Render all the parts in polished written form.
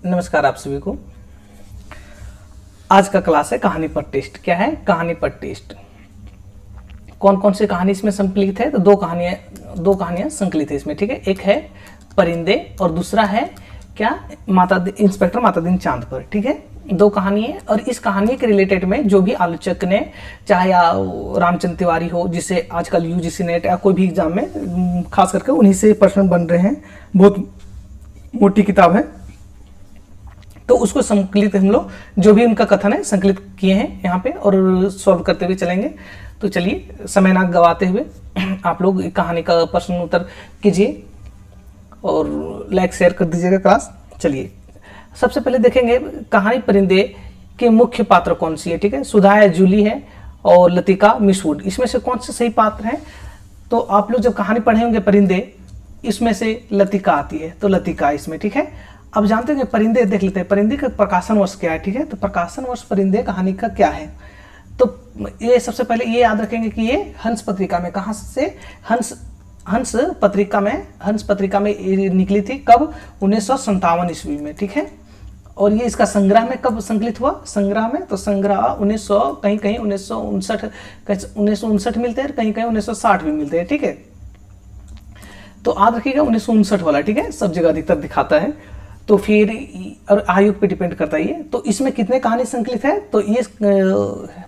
नमस्कार आप सभी को। आज का क्लास है कहानी पर टेस्ट। क्या है कहानी पर टेस्ट? कौन कौन सी कहानी इसमें संकलित है? तो दो कहानियां संकलित है इसमें, ठीक है। एक है परिंदे और दूसरा है क्या, इंस्पेक्टर मातादीन चांद पर, ठीक है। दो कहानी है और इस कहानी के रिलेटेड में जो भी आलोचक ने, चाहे रामचंद्र तिवारी हो, जिसे आजकल यूजीसी नेट या कोई भी एग्जाम में खास करके उन्हीं से प्रश्न बन रहे हैं, बहुत मोटी किताब है, तो उसको संकलित हम लोग जो भी उनका कथन है संकलित किए हैं यहाँ पे और सॉल्व करते हुए चलेंगे। तो चलिए समय ना गवाते हुए आप लोग कहानी का प्रश्न उत्तर कीजिए और लाइक शेयर कर दीजिएगा क्लास। चलिए सबसे पहले देखेंगे कहानी परिंदे के मुख्य पात्र कौन सी है, ठीक है। सुधा है, जूली है और लतिका मिसवुड, इसमें से कौन से सही पात्र हैं? तो आप लोग जब कहानी पढ़े होंगे परिंदे, इसमें से लतिका आती है, तो लतिका इसमें, ठीक है। अब जानते हैं परिंदे, देख लेते हैं परिंदे का प्रकाशन वर्ष क्या है, ठीक है। तो प्रकाशन वर्ष परिंदे कहानी का क्या है? तो ये सबसे पहले ये याद रखेंगे कि ये हंस पत्रिका में, कहाँ से? हंस पत्रिका में निकली थी। कब? 1957 ईस्वी में, ठीक है। और ये इसका संग्रह में कब संकलित हुआ? संग्रह में, तो संग्रह 1900 कहीं 1959 मिलते हैं, कहीं 1960 भी मिलते हैं, ठीक है। तो याद रखिएगा 1959 वाला, ठीक है, सब जगह अधिकतर दिखाता है। तो फिर और आयु पे डिपेंड करता है ये। तो इसमें कितने कहानी संकलित है? तो ये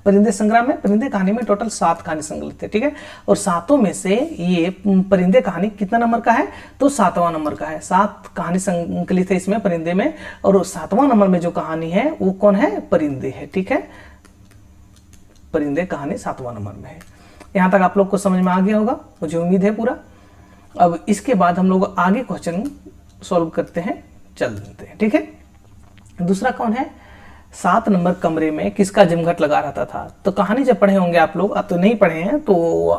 परिंदे संग्रह में, परिंदे कहानी में टोटल 7 कहानी संकलित है, ठीक है। और 7 में से ये परिंदे कहानी कितना नंबर का है? तो 7वां नंबर का है। 7 कहानी संकलित है इसमें परिंदे में, और 7वां नंबर में जो कहानी है वो कौन है? परिंदे है, ठीक है। परिंदे कहानी 7वां नंबर में है। यहाँ तक आप लोग को समझ में आ गया होगा, मुझे उम्मीद है पूरा। अब इसके बाद हम लोग आगे क्वेश्चन सॉल्व करते हैं, चलते हैं, ठीक है। दूसरा कौन है? 7 नंबर कमरे में किसका जमघट लगा रहता था? तो कहानी जब पढ़े होंगे आप लोग, अब तो नहीं पढ़े हैं तो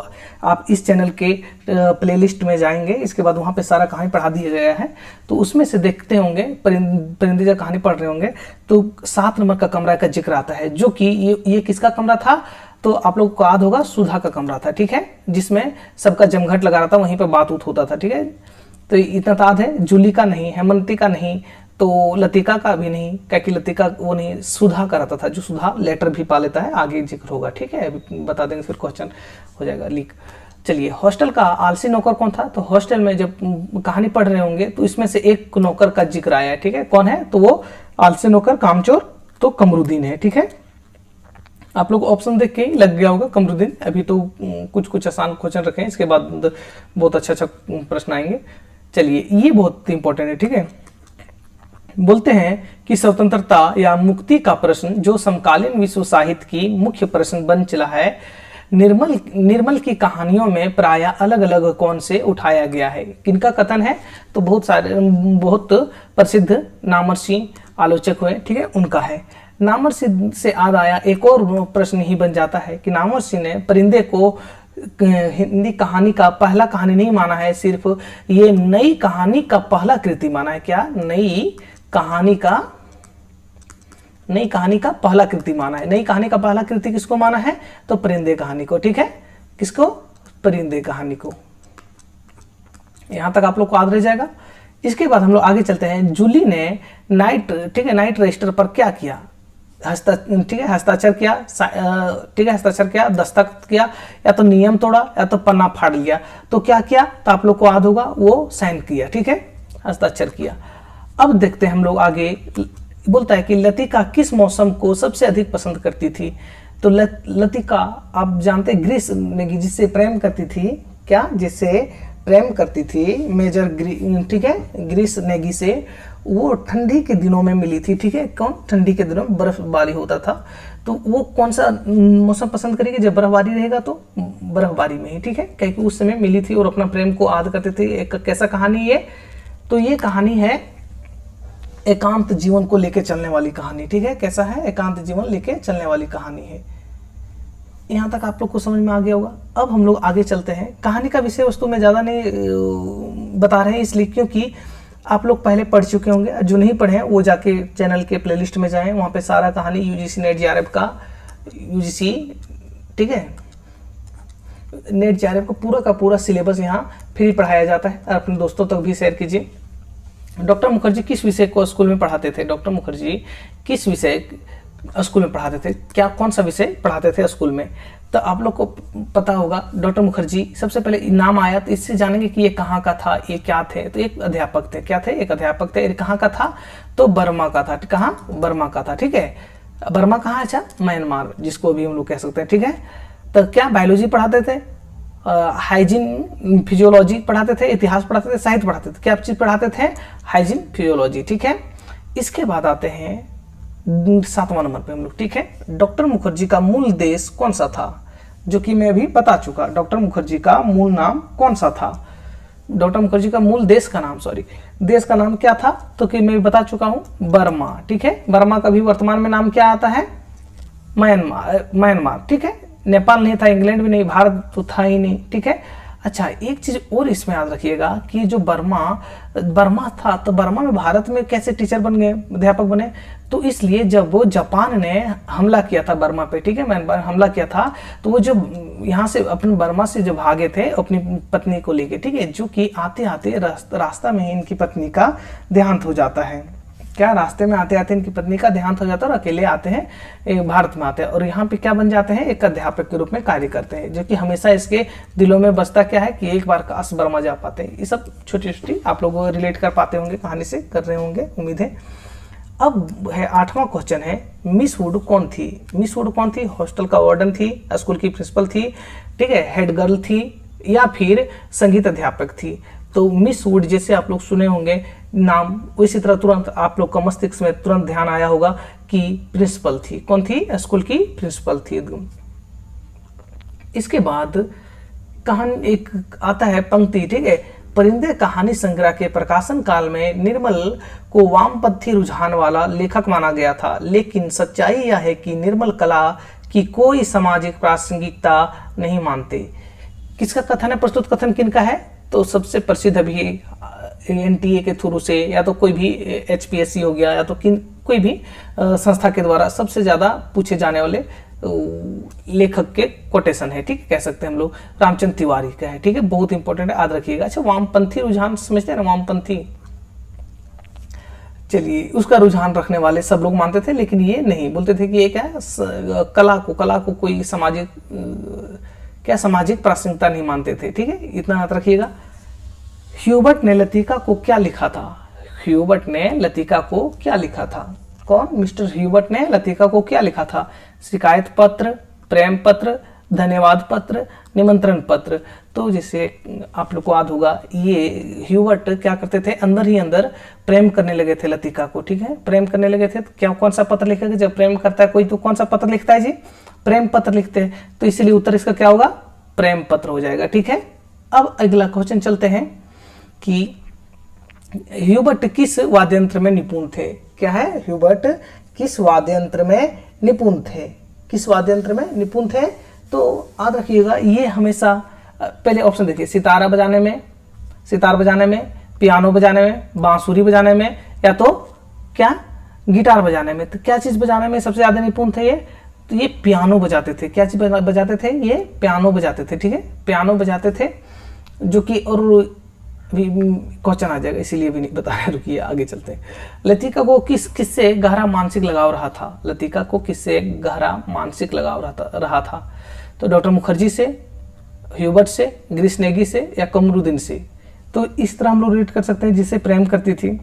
आप इस चैनल के प्लेलिस्ट में जाएंगे, इसके बाद वहाँ पे सारा कहानी पढ़ा दिया गया है, तो उसमें से देखते होंगे परिंदे जब कहानी पढ़ रहे होंगे तो 7 नंबर का कमरा का जिक्र आता है, जो कि ये किसका कमरा था? तो आप लोग को याद होगा सुधा का कमरा था, ठीक है, जिसमें सबका जमघट लगा रहा था, वहीं पर बात होता था, ठीक है। तो इतना याद है। जूली का नहीं, हेमंती का नहीं, तो लतिका का भी नहीं, क्योंकि लतिका वो नहीं, सुधा का रहता था, जो सुधा लेटर भी पा लेता है, आगे जिक्र होगा, ठीक है, बता देंगे, फिर क्वेश्चन हो जाएगा लीक। चलिए हॉस्टल का आलसी नौकर कौन था? तो हॉस्टल में जब कहानी पढ़ रहे होंगे तो इसमें से एक नौकर का जिक्र आया है, ठीक है। कौन है? तो वो आलसी नौकर, कामचोर, तो कमरुद्दीन है, ठीक है। आप लोग ऑप्शन देख के ही लग गया होगा कमरुद्दीन। अभी तो कुछ आसान क्वेश्चन रखे हैं, इसके बाद बहुत अच्छा प्रश्न आएंगे। चलिए ये बहुत इंपॉर्टेंट है, ठीक है। बोलते हैं कि स्वतंत्रता या मुक्ति का प्रश्न जो समकालीन विश्व साहित्य की मुख्य प्रश्न बन चला है, निर्मल की कहानियों में प्रायः अलग अलग कौन से उठाया गया है? किनका कथन है? तो बहुत प्रसिद्ध नामर्षि आलोचक हुए, ठीक है, उनका है। नामर्षि से याद आया, एक और प्रश्न ही बन जाता है कि नामर्षि ने परिंदे को हिंदी कहानी का पहला कहानी नहीं माना है, सिर्फ ये नई कहानी का पहला कृति माना है। क्या? नई कहानी का पहला कृति माना है। नई कहानी का पहला कृति किसको माना है? तो परिंदे कहानी को, ठीक है। किसको? परिंदे कहानी को। यहां तक आप लोग को याद रह जाएगा। इसके बाद हम लोग आगे चलते हैं। जूली ने नाइट रजिस्टर पर क्या किया? हस्ताक्षर किया, ठीक है, हस्ताक्षर किया, दस्तखत किया, या तो नियम तोड़ा, या तो पन्ना फाड़ लिया। तो क्या किया? तो आप लोग को याद होगा, वो साइन किया, ठीक है, हस्ताक्षर किया। अब देखते हैं हम लोग आगे। बोलता है कि लतिका किस मौसम को सबसे अधिक पसंद करती थी? तो लतिका आप जानते हैं ग्रीस नेगी, जिससे प्रेम करती थी, क्या? जिससे प्रेम करती थी मेजर ठीक है, ग्रीस नेगी से, वो ठंडी के दिनों में मिली थी, ठीक है। कौन? ठंडी के दिनों में बर्फबारी होता था, तो वो कौन सा मौसम पसंद करेगी? जब बर्फबारी रहेगा तो बर्फबारी में ही, ठीक है, क्योंकि उस समय मिली थी और अपना प्रेम को याद करते थे। एक कैसा कहानी है? तो ये कहानी है एकांत जीवन को लेके चलने वाली कहानी, ठीक है। कैसा है? एकांत जीवन लेके चलने वाली कहानी है। यहाँ तक आप लोग को समझ में आ गया होगा। अब हम लोग आगे चलते हैं। कहानी का विषय वस्तु में ज़्यादा नहीं बता रहे हैं, इसलिए क्योंकि आप लोग पहले पढ़ चुके होंगे। जो नहीं पढ़े हैं वो जाके चैनल के प्लेलिस्ट में जाएं, वहाँ पे सारा कहानी यूजीसी नेट जेआरएफ का, ठीक है, नेट जेआरएफ का पूरा सिलेबस यहाँ फ्री पढ़ाया जाता है। और अपने दोस्तों तक भी शेयर कीजिए। डॉक्टर मुखर्जी किस विषय को स्कूल में पढ़ाते थे? डॉक्टर मुखर्जी किस विषय स्कूल में पढ़ाते थे? क्या कौन सा विषय पढ़ाते थे स्कूल में? तो आप लोग को पता होगा डॉक्टर मुखर्जी, सबसे पहले नाम आया तो इससे जानेंगे कि ये कहाँ का था, ये क्या थे। तो एक अध्यापक थे, क्या थे? एक अध्यापक थे। कहाँ का था? तो बर्मा का था। कहाँ? बर्मा का था, ठीक है। बर्मा कहाँ है? अच्छा, म्यांमार, जिसको अभी हम लोग कह सकते हैं, ठीक है। तो क्या बायोलॉजी पढ़ाते थे, हाइजीन फिजियोलॉजी पढ़ाते थे, इतिहास पढ़ाते थे, साहित्य पढ़ाते थे। क्या चीज पढ़ाते थे? हाइजीन फिजियोलॉजी, ठीक है। इसके बाद आते हैं 7वां नंबर पे हम लोग, ठीक है। डॉक्टर मुखर्जी का मूल देश कौन सा था? जो कि मैं अभी बता चुका। डॉक्टर मुखर्जी का मूल नाम कौन सा था? डॉक्टर मुखर्जी का मूल देश का नाम, सॉरी, देश का नाम क्या था? तो कि मैं बता चुका हूं, बर्मा, ठीक है। बर्मा का भी वर्तमान में नाम क्या आता है? म्यांमार, ठीक है। नेपाल नहीं था, इंग्लैंड भी नहीं, भारत तो था ही नहीं, ठीक है। अच्छा, एक चीज और इसमें याद रखिएगा कि जो बर्मा था, तो बर्मा में भारत में कैसे टीचर बन गए, अध्यापक बने? तो इसलिए जब वो जापान ने हमला किया था बर्मा पे, ठीक है, म्यांमार हमला किया था, तो वो जो यहाँ से अपने बर्मा से जो भागे थे अपनी पत्नी को लेके, ठीक है, जो कि आते आते रास्ता में ही इनकी पत्नी का देहांत हो जाता है। क्या? रास्ते में आते आते इनकी पत्नी का देहांत हो जाता है और अकेले आते हैं, भारत में आते हैं और यहाँ पे क्या बन जाते हैं? एक अध्यापक के रूप में कार्य करते हैं, जो कि हमेशा इसके दिलों में बसता क्या है कि एक बार काश बर्मा जा पाते हैं। ये सब छोटी छोटी आप लोग रिलेट कर पाते होंगे, कहानी से कर रहे होंगे, उम्मीद है। अब है 8वां क्वेश्चन है, मिस वुड कौन थी? मिस वुड कौन थी? हॉस्टल का वार्डन थी, स्कूल की प्रिंसिपल थी, ठीक है, हेड गर्ल थी, या फिर संगीत अध्यापक थी? तो मिस वुड जैसे आप लोग सुने होंगे नाम, उसी तरह तुरंत आप लोग का मस्तिष्क में तुरंत ध्यान आया होगा कि प्रिंसिपल थी। कौन थी? स्कूल की प्रिंसिपल थी। इसके बाद कहानी एक आता है पंक्ति, ठीक है। परिंदे कहानी संग्रह के प्रकाशन काल में निर्मल को वामपंथी रुझान वाला लेखक माना गया था, लेकिन सच्चाई यह है कि निर्मल कला की कोई सामाजिक प्रासंगिकता नहीं मानते। किसका कथन है? प्रस्तुत कथन किनका है? तो सबसे प्रसिद्ध अभी NTA के थ्रू से, या तो कोई भी HPSC हो गया, या तो कोई भी संस्था के द्वारा सबसे ज्यादा पूछे जाने वाले लेखक के कोटेशन है, ठीक है, कह सकते हैं हम लोग, रामचंद्र तिवारी का है, ठीक है, बहुत इंपॉर्टेंट है, याद रखिएगा। अच्छा, वामपंथी रुझान समझते हैं ना, वामपंथी, चलिए, उसका रुझान रखने वाले सब लोग मानते थे, लेकिन ये नहीं, बोलते थे कि ये क्या है, कला को कोई सामाजिक प्रासंगिकता नहीं मानते थे, ठीक है, इतना याद रखिएगा। ह्यूबर्ट ने लतिका को क्या लिखा था? ह्यूबर्ट ने लतिका को क्या लिखा था? कौन? मिस्टर ह्यूबर्ट ने लतिका को क्या लिखा था? शिकायत पत्र, प्रेम पत्र, धन्यवाद पत्र, निमंत्रण पत्र। तो जैसे आप लोग को याद होगा, ये ह्यूबर्ट क्या करते थे, अंदर ही अंदर प्रेम करने लगे थे लतिका को, ठीक है, प्रेम करने लगे थे। तो क्या, कौन सा पत्र लिखेगा? जब प्रेम करता है कोई तो कौन सा पत्र लिखता है जी? प्रेम पत्र लिखते हैं। तो इसलिए उत्तर इसका क्या होगा? प्रेम पत्र हो जाएगा, ठीक है। अब अगला क्वेश्चन चलते हैं कि ह्यूबर्ट किस वाद्ययंत्र में निपुण थे? क्या है? ह्यूबर्ट किस वाद्ययंत्र में निपुण थे? किस वाद्ययंत्र में निपुण थे? तो याद रखिएगा, ये हमेशा पहले ऑप्शन देखिए, सितार बजाने में, पियानो बजाने में, बांसुरी बजाने में, या तो क्या, गिटार बजाने में। तो क्या चीज बजाने में सबसे ज्यादा निपुण थे ये? तो ये पियानो बजाते थे। क्या चीज बजाते थे? ये पियानो बजाते थे, ठीक है, पियानो बजाते थे, जो कि, और भी क्वेश्चन आ जाएगा इसीलिए भी नहीं बता रहे, रुकिए आगे चलते हैं। लतिका को किससे गहरा मानसिक लगाव रहा था? लतिका को किससे गहरा मानसिक लगाव रहा था? तो डॉक्टर मुखर्जी से, ह्यूबर्ट से, ग्रीस नेगी से, या कमरुद्दीन से? तो इस तरह हम लोग रीड कर सकते हैं, जिसे प्रेम करती थी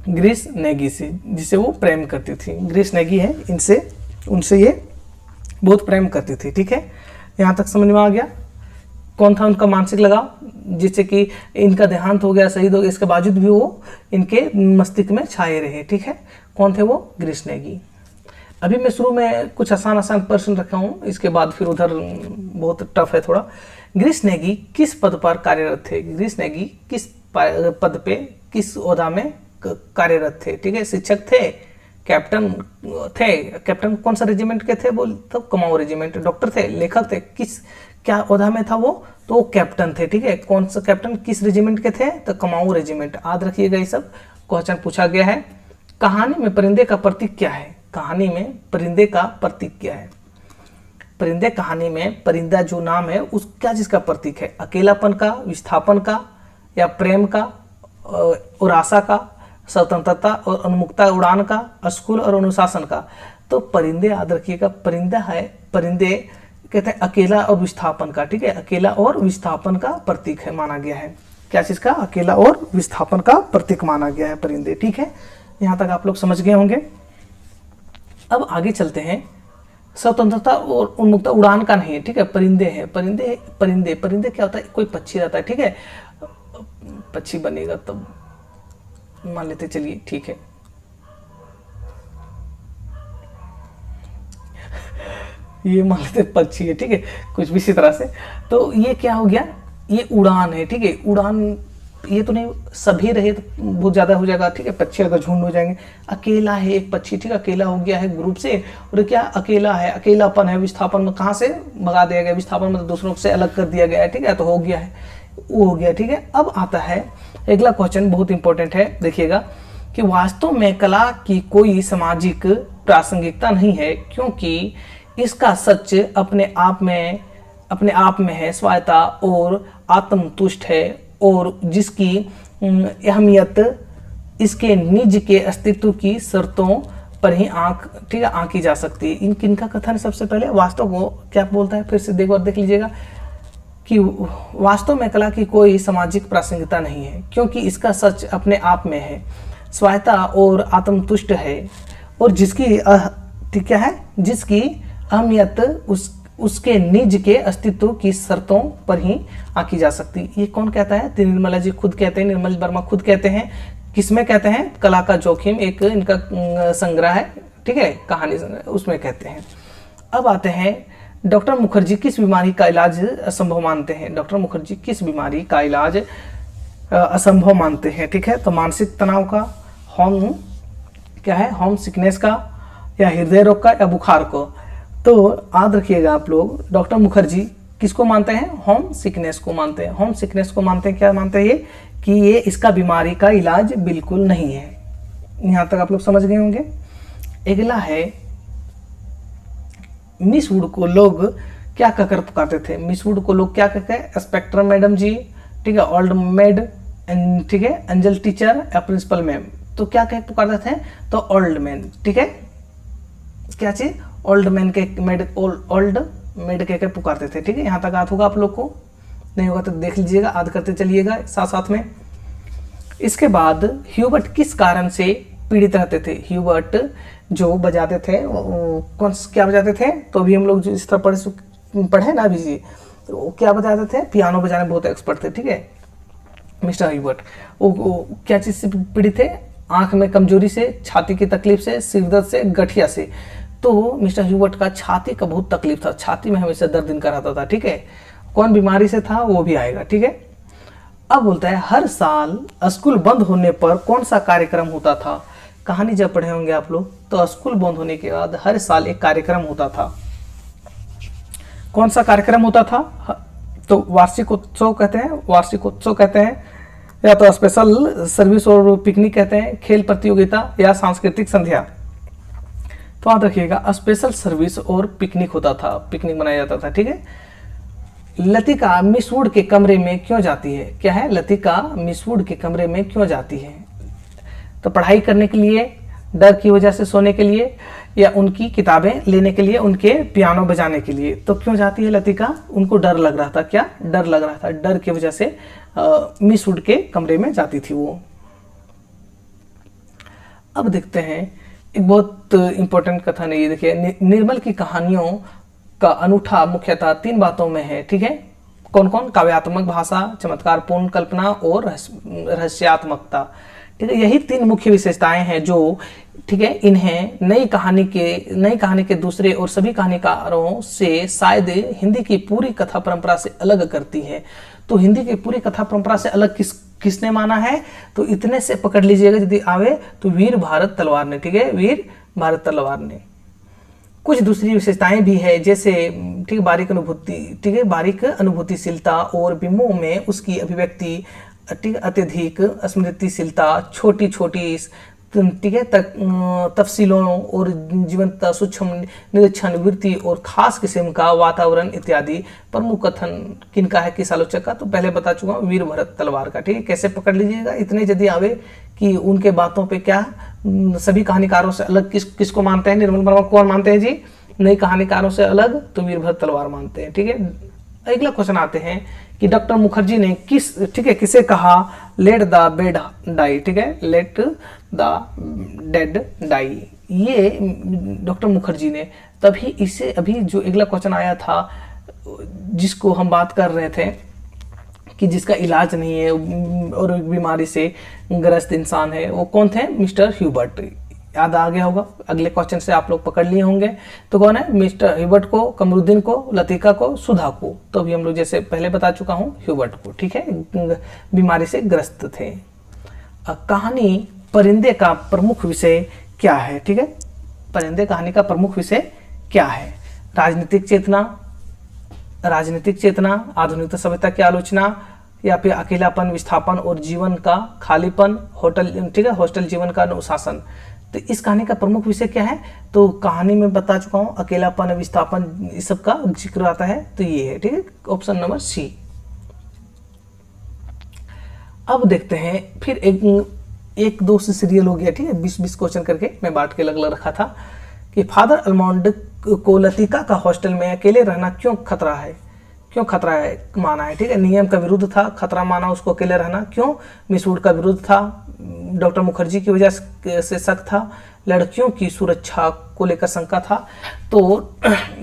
ग्रीस नेगी से, जिसे वो प्रेम करती थी, ग्रीस नेगी है, उनसे ये बहुत प्रेम करती थी, ठीक है। यहाँ तक समझ में आ गया? कौन था उनका मानसिक लगाव, जिससे कि इनका देहांत हो गया, शहीद हो गया, इसके बावजूद भी वो इनके मस्तिष्क में छाए रहे, ठीक है। कौन थे वो? ग्रीस नेगी। अभी मैं शुरू में कुछ आसान प्रश्न रखा हूँ, इसके बाद फिर उधर बहुत टफ है थोड़ा। ग्रीस नेगी किस पद पर कार्यरत थे? ग्रीस नेगी किस पद पे, किस ओहदा में कार्यरत थे? ठीक है, शिक्षक थे, कैप्टन थे, कैप्टन कौन सा रेजिमेंट के थे? बोल तो कुमाऊं रेजिमेंट। डॉक्टर थे, लेखक थे, किस क्या ओहदा में था वो? तो वो कैप्टन थे, ठीक है। कौन सा कैप्टन, किस रेजिमेंट के थे? तो कुमाऊं रेजिमेंट। याद रखिएगा, ये सब क्वेश्चन पूछा गया है। कहानी में परिंदे का प्रतीक क्या है? कहानी में परिंदे का प्रतीक क्या है? परिंदे कहानी में परिंदा जो नाम है उस क्या चीज का प्रतीक है? अकेलापन का, विस्थापन का, या प्रेम का, और आशा का, स्वतंत्रता और उन्मुक्ता उड़ान का, स्कूल और अनुशासन का। तो परिंदे याद रखिएगा, परिंदा है, परिंदे कहते हैं अकेला और विस्थापन का, ठीक है, अकेला और विस्थापन का प्रतीक है माना गया है। क्या चीज का? अकेला और विस्थापन का प्रतीक माना गया है परिंदे, ठीक है। यहाँ तक आप लोग समझ गए होंगे। अब आगे चलते हैं। स्वतंत्रता और उन्मुक्ता उड़ान का नहीं है, ठीक है, परिंदे हैं, परिंदे परिंदे परिंदे क्या होता है? कोई पक्षी रहता है, ठीक है, पक्षी बनेगा तब मान लेते, चलिए ठीक है। ये मान लेते पक्षी है, ठीक है, कुछ भी इसी तरह से। तो ये क्या हो गया? ये उड़ान है, ठीक है, उड़ान ये तो नहीं, सभी रहे तो बहुत ज़्यादा हो जाएगा, ठीक है, पक्षी अगर झुंड हो जाएंगे। अकेला है एक पक्षी, ठीक है, अकेला हो गया है ग्रुप से, और क्या अकेला है, अकेलापन है, विस्थापन में कहाँ से भगा दिया गया, विस्थापन में तो दूसरों से अलग कर दिया गया है, ठीक है, तो हो गया है, वो हो गया, ठीक है। अब आता है अगला क्वेश्चन, बहुत इंपॉर्टेंट है, देखिएगा कि वास्तव में कला की कोई सामाजिक प्रासंगिकता नहीं है, क्योंकि इसका सच अपने आप में है, स्वायत्ता और आत्मतुष्ट है, और जिसकी अहमियत इसके निज के अस्तित्व की शर्तों पर ही ठीक है, आंकी जा सकती है। इन किनका कथन है? सबसे पहले वास्तव को क्या बोलता है, फिर से एक बार देख लीजिएगा कि वास्तव में कला की कोई सामाजिक प्रासंगिकता नहीं है, क्योंकि इसका सच अपने आप में है, स्वायत्ता और आत्मतुष्ट है, और जिसकी क्या है, जिसकी अहमियत उसके निज के अस्तित्व की शर्तों पर ही आंकी जा सकती। ये कौन कहता है? तो निर्मला जी खुद कहते हैं, निर्मल वर्मा खुद कहते हैं। किसमें कहते हैं? कला का जोखिम, एक इनका संग्रह है, ठीक है, कहानी उसमें कहते हैं। अब आते हैं, डॉक्टर मुखर्जी किस बीमारी का इलाज असंभव मानते हैं? डॉक्टर मुखर्जी किस बीमारी का इलाज असंभव मानते हैं? ठीक है, तो मानसिक तनाव का, होम सिकनेस का, या हृदय रोग का, या बुखार को। तो याद रखिएगा आप लोग, डॉक्टर मुखर्जी किसको मानते हैं? होम सिकनेस को मानते हैं। होम सिकनेस को मानते हैं, क्या मानते हैं ये? कि ये इसका बीमारी का इलाज बिल्कुल नहीं है। यहां तक आप लोग समझ गए होंगे। अगला है, मिस वुड को लोग क्या कहकर पुकारते थे? मिस वुड को लोग क्या कहते हैं? स्पेक्ट्रम मैडम जी, ठीक है, ओल्ड मेड, ठीक है, एंजल टीचर, या प्रिंसिपल मैम। तो क्या कह पुकारते थे? तो ओल्ड मैन, ठीक है, क्या चीज? ओल्ड मैन के ओल्ड मेड कह पुकारते थे, ठीक है। यहाँ तक याद होगा आप लोग को, नहीं होगा तो देख लीजिएगा, याद करते चलिएगा साथ साथ में। इसके बाद ह्यूबर्ट किस कारण से पीड़ित रहते थे? ह्यूबर्ट जो बजाते थे, कौन क्या बजाते थे? तो अभी हम लोग जो इस तरह पढ़े ना अभी जी, तो क्या बजाते थे? पियानो बजाने में बहुत एक्सपर्ट थे, ठीक है, मिस्टर ह्यूबर्ट। वो क्या चीज से पीड़ित थे? आंख में कमजोरी से, छाती की तकलीफ से, सिरदर्द से, गठिया से। तो मिस्टर ह्यूबर्ट का छाती का बहुत तकलीफ था, छाती में हमेशा दर्द इनका रहता था, ठीक है। कौन बीमारी से था वो भी आएगा, ठीक है। अब बोलता है, हर साल स्कूल बंद होने पर कौन सा कार्यक्रम होता था? कहानी जब पढ़े होंगे आप लोग, तो स्कूल बंद होने के बाद हर साल एक कार्यक्रम होता था। कौन सा कार्यक्रम होता था? तो वार्षिक उत्सव कहते हैं, वार्षिक उत्सव कहते हैं, या तो स्पेशल सर्विस और पिकनिक कहते हैं, खेल प्रतियोगिता, या सांस्कृतिक संध्या। तो याद रखिएगा, स्पेशल सर्विस और पिकनिक होता था, पिकनिक मनाया जाता था, ठीक है। लतिका मिस वुड के कमरे में क्यों जाती है? क्या है? लतिका मिस वुड के कमरे में क्यों जाती है? तो पढ़ाई करने के लिए, डर की वजह से सोने के लिए, या उनकी किताबें लेने के लिए, उनके पियानो बजाने के लिए। तो क्यों जाती है लतिका? उनको डर लग रहा था। क्या डर लग रहा था? डर की वजह से मिस वुड के कमरे में जाती थी वो। अब देखते हैं, एक बहुत इंपॉर्टेंट कथन है ये, देखिए, निर्मल की कहानियों का अनूठा मुख्यतः 3 बातों में है, ठीक है। कौन कौन? काव्यात्मक भाषा, चमत्कारपूर्ण कल्पना और रहस्यात्मकता, ठीक है। यही 3 मुख्य विशेषताएं हैं जो, ठीक है, इन्हें नई कहानी के दूसरे और सभी कहानीकारों से शायद हिंदी की पूरी कथा परंपरा से अलग करती है। तो हिंदी की पूरी कथा परंपरा से अलग किसने माना है? तो इतने से पकड़ लीजिएगा यदि आवे तो वीर भारत तलवार ने, ठीक है, वीर भारत तलवार ने। कुछ दूसरी विशेषताएं भी है, जैसे, ठीक है, बारीक अनुभूति, ठीक है, बारीक अनुभूतिशीलता और बिंबों में उसकी अभिव्यक्ति, ठीक, अत्यधिक स्मृतिशीलता, छोटी छोटी ठीक है, तफसीलों और जीवंतता, सूक्ष्म निरीक्षण, वृत्ति और खास किस्म का वातावरण इत्यादि प्रमुख कथन किनका है, किस आलोचक का? तो पहले बता चुका हूँ, वीर भरत तलवार का। ठीक है, कैसे पकड़ लीजिएगा, इतने यदि आवे कि उनके बातों पे क्या सभी कहानीकारों से अलग किसको मानते हैं? निर्मल वर्मा कौन मानते हैं जी? नई कहानीकारों से अलग तो वीर भरत तलवार मानते हैं। ठीक है, अगला क्वेश्चन आते हैं कि डॉक्टर मुखर्जी ने ठीक है, किसे कहा लेट द बेड डाई? ठीक है, लेट द डेड डाई, ये डॉक्टर मुखर्जी ने तभी इसे, अभी जो अगला क्वेश्चन आया था जिसको हम बात कर रहे थे कि जिसका इलाज नहीं है और बीमारी से ग्रस्त इंसान है, वो कौन थे? Mister Hubert. याद आ गया होगा, अगले क्वेश्चन से आप लोग पकड़ लिए होंगे। तो कौन है? मिस्टर ह्यूबर्ट को, कमरुद्दीन को, लतिका को, सुधा को। तो अभी हम लोग जैसे पहले बता चुका हूँ ह्यूबर्ट को। ठीक है, बीमारी से ग्रस्त थे। कहानी परिंदे का प्रमुख विषय क्या है? ठीक है, परिंदे कहानी का प्रमुख विषय क्या है? राजनीतिक चेतना, आधुनिक सभ्यता की आलोचना, या फिर अकेलापन, विस्थापन और जीवन का खालीपन, होटल, ठीक है, हॉस्टल जीवन का अनुशासन। तो इस कहानी का प्रमुख विषय क्या है? तो कहानी में बता चुका हूं, अकेलापन, विस्थापन, इस सब का जिक्र आता है, तो ये है। ठीक है, ऑप्शन नंबर सी। अब देखते हैं फिर एक दो से सीरियल हो गया। ठीक है, 20-20 क्वेश्चन करके मैं बांट के अलग रखा था कि फादर अल्मोंड को लतिका का हॉस्टल में अकेले रहना क्यों खतरा है माना है? ठीक है, नियम का विरुद्ध था, खतरा माना उसको अकेले रहना। क्यों? मिस वुड का विरुद्ध था, डॉक्टर मुखर्जी की वजह से शक था, लड़कियों की सुरक्षा को लेकर शंका था। तो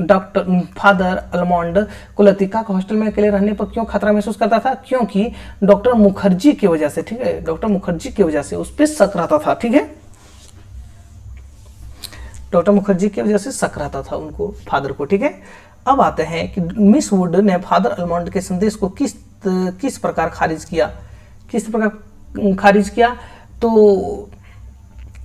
डॉक्टर फादर अल्मोंड को लतिका का हॉस्टल में अकेले रहने पर क्यों खतरा महसूस करता था? क्योंकि डॉक्टर मुखर्जी की वजह से, ठीक है, डॉक्टर मुखर्जी की वजह से उस पर शक रहता था। ठीक है, डॉक्टर मुखर्जी की वजह से शक रहता था उनको, फादर को। ठीक है, अब आते हैं कि मिस वुड ने फादर अल्मोंड के संदेश को किस प्रकार खारिज किया? तो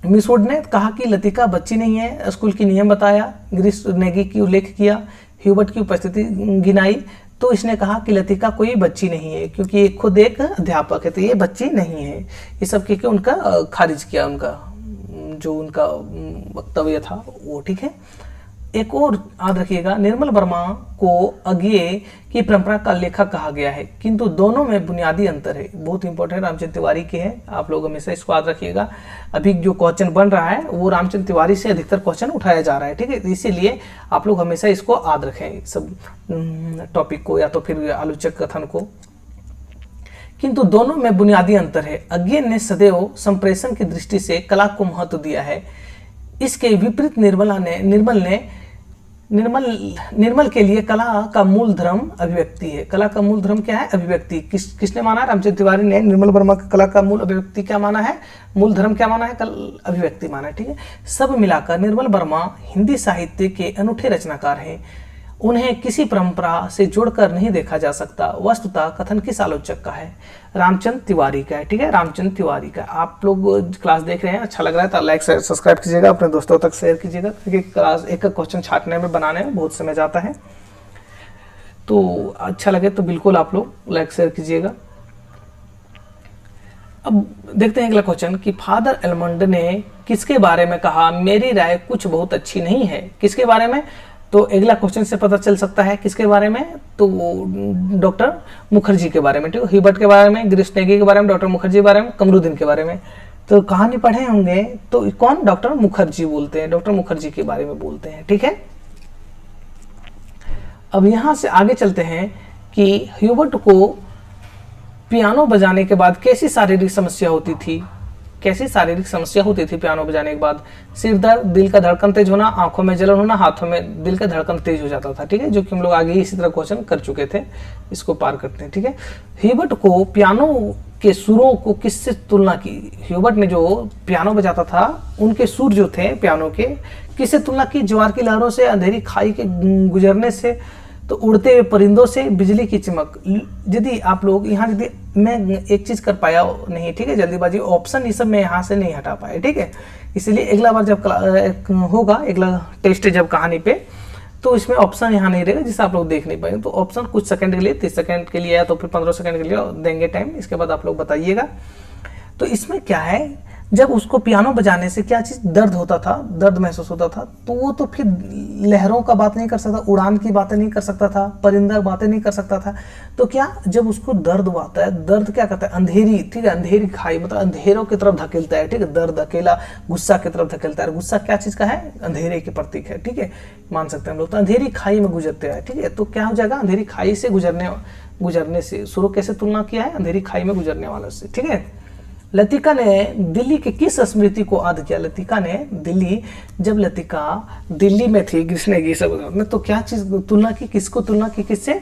मिस वुड ने कहा कि लतिका बच्ची नहीं है, स्कूल की नियम बताया, ग्रीस नेगी की उल्लेख किया, ह्यूबर्ट की उपस्थिति गिनाई। तो इसने कहा कि लतिका कोई बच्ची नहीं है क्योंकि ये खुद एक अध्यापक है, तो ये बच्ची नहीं है। ये सब के उनका खारिज किया, उनका जो उनका वक्तव्य था वो। ठीक है, एक और याद रखिएगा, निर्मल वर्मा को अज्ञेय की परंपरा का लेखक कहा गया है, किंतु दोनों में बुनियादी अंतर है। बहुत इंपॉर्टेंट, रामचंद्र तिवारी के हैं, आप लोग हमेशा इसको याद रखिएगा। अभी जो क्वेश्चन बन रहा है वो रामचंद्र तिवारी से अधिकतर क्वेश्चन उठाया जा रहा है। ठीक है, इसीलिए आप लोग हमेशा इसको याद रखें, सब टॉपिक को या तो फिर आलोचक कथन को। किंतु दोनों में बुनियादी अंतर है। अज्ञेय ने सदैव संप्रेषण की दृष्टि से कला को महत्व दिया है, इसके विपरीत निर्मल के लिए कला का मूल धर्म अभिव्यक्ति है। कला का मूल धर्म क्या है? अभिव्यक्ति। किसने माना? रामचंद्र तिवारी ने निर्मल वर्मा का कला का मूल अभिव्यक्ति क्या माना है? मूल धर्म क्या माना है? अभिव्यक्ति माना है। ठीक है, सब मिलाकर निर्मल वर्मा हिंदी साहित्य के अनूठे रचनाकार हैं, उन्हें किसी परंपरा से जोड़कर नहीं देखा जा सकता। वस्तुतः कथन किस आलोचक का है? रामचंद्र तिवारी का है। ठीक है, रामचंद्र तिवारी का। आप लोग क्लास देख रहे हैं, अच्छा लग रहा है तो लाइक सब्सक्राइब कीजिएगा, अपने दोस्तों तक शेयर कीजिएगा, क्योंकि क्लास एक क्वेश्चन छाटने में, बनाने में बहुत समय जाता है। तो अच्छा लगे तो बिल्कुल आप लोग लाइक शेयर कीजिएगा। अब देखते हैं अगला क्वेश्चन कि फादर अल्मोंड ने किसके बारे में कहा मेरी राय कुछ बहुत अच्छी नहीं है? किसके बारे में? तो अगला क्वेश्चन से पता चल सकता है किसके बारे में, तो डॉक्टर मुखर्जी के बारे में। ठीक है, ह्यूबर्ट के बारे में, ग्रीस नेगी के बारे में, डॉक्टर मुखर्जी के बारे में, कमरुद्दीन के बारे में। तो कहानी पढ़े होंगे तो कौन? डॉक्टर मुखर्जी बोलते हैं, डॉक्टर मुखर्जी के बारे में बोलते हैं। ठीक है, अब यहां से आगे चलते हैं कि ह्यूबर्ट को पियानो बजाने के बाद कैसी शारीरिक समस्या होती थी? कैसी शारीरिक समस्या होती थी पियानो बजाने के बाद? सिर दर्द, दिल का धड़कन तेज होना, आंखों में जलन होना, हाथों में दिल का धड़कन तेज हो जाता था। ठीक है, जो कि हम लोग आगे इसी तरह क्वेश्चन कर चुके थे, इसको पार करते हैं। ठीक है, ह्यूबर्ट को पियानो के सुरों को किससे तुलना की? ह्यूबर्ट ने जो पियानो बजाता था उनके सुर जो थे पियानो के, किससे तुलना की? ज्वार की लहरों से, अंधेरी खाई के गुजरने से, तो उड़ते हुए परिंदों से, बिजली की चमक। यदि आप लोग यहाँ, यदि मैं एक चीज कर पाया नहीं, ठीक है, जल्दीबाजी, ऑप्शन ये सब मैं यहाँ से नहीं हटा पाया। ठीक है, इसलिए अगला बार जब होगा, अगला टेस्ट जब कहानी पे, तो इसमें ऑप्शन यहाँ नहीं रहेगा जिससे आप लोग देख नहीं पाएंगे। तो ऑप्शन कुछ सेकंड के लिए, 30 सेकंड के लिए या तो फिर 15 सेकंड के लिए देंगे टाइम, इसके बाद आप लोग बताइएगा। तो इसमें क्या है, जब उसको पियानो बजाने से क्या चीज़ दर्द होता था, दर्द महसूस होता था, तो वो तो फिर लहरों का बात नहीं कर सकता, उड़ान की बातें नहीं कर सकता था, परिंदा बातें नहीं कर सकता था। तो क्या जब उसको दर्द आता है, दर्द क्या करता है, अंधेरी, ठीक है, अंधेरी खाई मतलब अंधेरों की तरफ धकेलता है, ठीक है, दर्द अकेला गुस्सा की तरफ धकेलता है। गुस्सा क्या चीज़ का है, अंधेरे के प्रतीक है, ठीक है, मान सकते हैं हम लोग। तो अंधेरी खाई में गुजरते हैं, ठीक है, तो क्या हो जाएगा, अंधेरी खाई से गुजरने से शुरू कैसे तुलना किया है, अंधेरी खाई में गुजरने वाले से, ठीक है। लतिका ने दिल्ली के किस स्मृति को याद किया, लतिका ने दिल्ली, जब लतिका दिल्ली में थी कृष्णगिरी सब में, तो क्या चीज तुलना की, किसको तुलना की, किससे,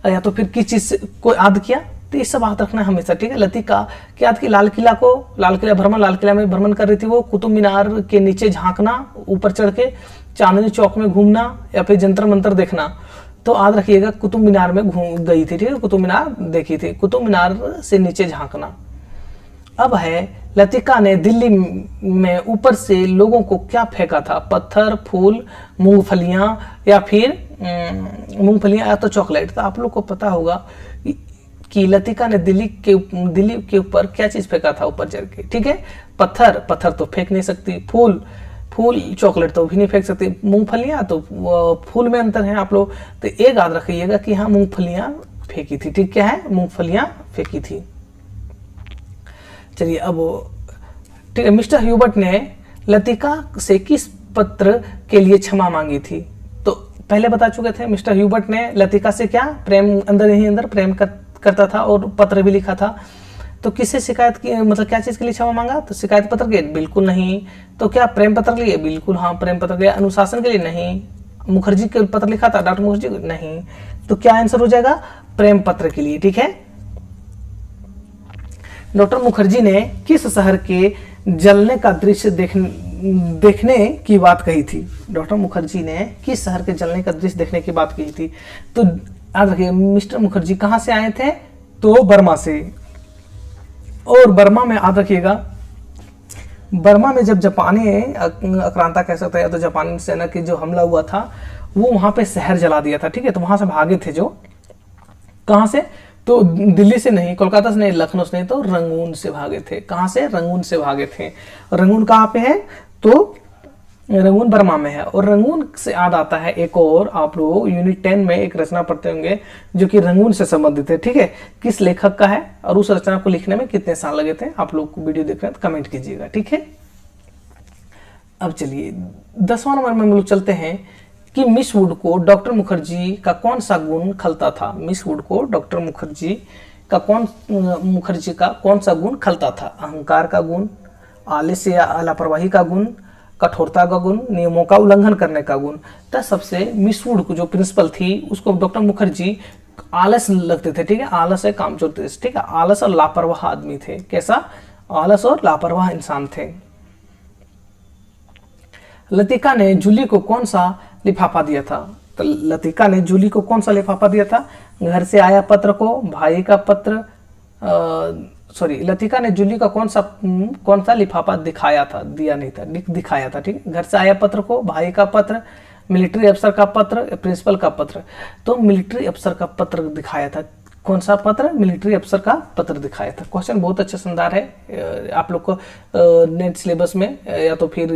या तो फिर किस चीज को याद किया, तो ये सब याद रखना हमेशा, ठीक है। लतिका क्या याद की, लाल किला को, लाल किला भ्रमण, लाल किला में भ्रमण कर रही थी वो, कुतुब मीनार के नीचे झांकना, ऊपर चढ़ के चांदनी चौक में घूमना, या फिर जंतर मंतर देखना। तो याद रखिएगा कुतुब मीनार में घूम गई थी, ठीक है, कुतुब मीनार देखी थी, कुतुब मीनार से नीचे झांकना। अब है लतिका ने दिल्ली में ऊपर से लोगों को क्या फेंका था, पत्थर, फूल, मूंगफलियां, या फिर मूंगफलियां या तो चॉकलेट। तो आप लोग को पता होगा कि लतिका ने दिल्ली के ऊपर क्या चीज फेंका था ऊपर चढ़ के, ठीक है, पत्थर तो फेंक नहीं सकती, फूल चॉकलेट तो भी नहीं फेंक सकती, मूंगफलियां तो फूल में अंतर है आप लोग। तो एक याद रखिएगा कि हाँ मूंगफलियां फेंकी थी, ठीक, क्या है, मूंगफलियां फेंकी थी। चलिए अब, ठीक है, मिस्टर ह्यूबर्ट ने लतिका से किस पत्र के लिए क्षमा मांगी थी। तो पहले बता चुके थे, मिस्टर ह्यूबर्ट ने लतिका से क्या प्रेम, अंदर प्रेम करता था और पत्र भी लिखा था। तो किससे शिकायत की, मतलब क्या चीज के लिए क्षमा मांगा, तो शिकायत पत्र के, बिल्कुल नहीं। तो क्या प्रेम पत्र के लिए, बिल्कुल हाँ प्रेम पत्र के लिए। अनुशासन के लिए, नहीं। मुखर्जी के पत्र लिखा था, डॉक्टर मुखर्जी, नहीं। तो क्या आंसर हो जाएगा, प्रेम पत्र के लिए, ठीक है। डॉक्टर मुखर्जी ने किस शहर के जलने का दृश्य देखने की बात कही थी। डॉक्टर मुखर्जी ने किस शहर के जलने का दृश्य देखने की बात कही थी। तो याद रखिए मिस्टर मुखर्जी कहां से आए थे, तो बर्मा से। और बर्मा में याद रखिएगा, बर्मा में जब जापानी आक्रांता कह सकते हैं, तो जापानी सेना की जो हमला हुआ था, वो वहां पे शहर जला दिया था, ठीक है। तो वहां से भागे थे जो, कहां से, तो दिल्ली से नहीं, कोलकाता से नहीं, लखनऊ से नहीं, तो रंगून से भागे थे। कहां से, रंगून से भागे थे। रंगून कहाँ पे है, तो रंगून बर्मा में है। और रंगून से याद आता है एक और, आप लोग यूनिट 10 में एक रचना पढ़ते होंगे जो कि रंगून से संबंधित है, ठीक है। किस लेखक का है और उस रचना को लिखने में कितने साल लगे थे, आप लोग को वीडियो देख रहे हैं तो कमेंट कीजिएगा, ठीक है। अब चलिए 10वां नंबर में हम लोग चलते हैं कि मिस वुड को डॉक्टर मुखर्जी का कौन सा गुण खलता था। मिस वुड को डॉक्टर मुखर्जी का कौन सा गुण खलता था। अहंकार का गुण, आलस्य या लापरवाही का गुण, कठोरता का गुण, नियमों का उल्लंघन करने का गुण। तो सबसे मिस वुड को जो प्रिंसिपल थी, उसको डॉक्टर मुखर्जी आलस लगते थे, ठीक है, आलस है, कामचोर थे, ठीक है, आलस और लापरवाह आदमी थे। कैसा, आलस और लापरवाह इंसान थे। लतिका ने जूली को कौन सा लिफाफा दिया था। तो लतिका ने जूली को कौन सा लिफाफा दिया था, घर से आया पत्र को, भाई का पत्र, लतिका ने जूली का कौन सा लिफाफा दिखाया था, दिया नहीं था, दिखाया था, ठीक है। घर से आया पत्र को, भाई का पत्र, मिलिट्री अफसर का पत्र, प्रिंसिपल का पत्र। तो मिलिट्री अफसर का पत्र दिखाया था। कौन सा पत्र, मिलिट्री अफसर का पत्र दिखाया था। क्वेश्चन बहुत अच्छा शानदार है, आप लोग को नेट सिलेबस में या तो फिर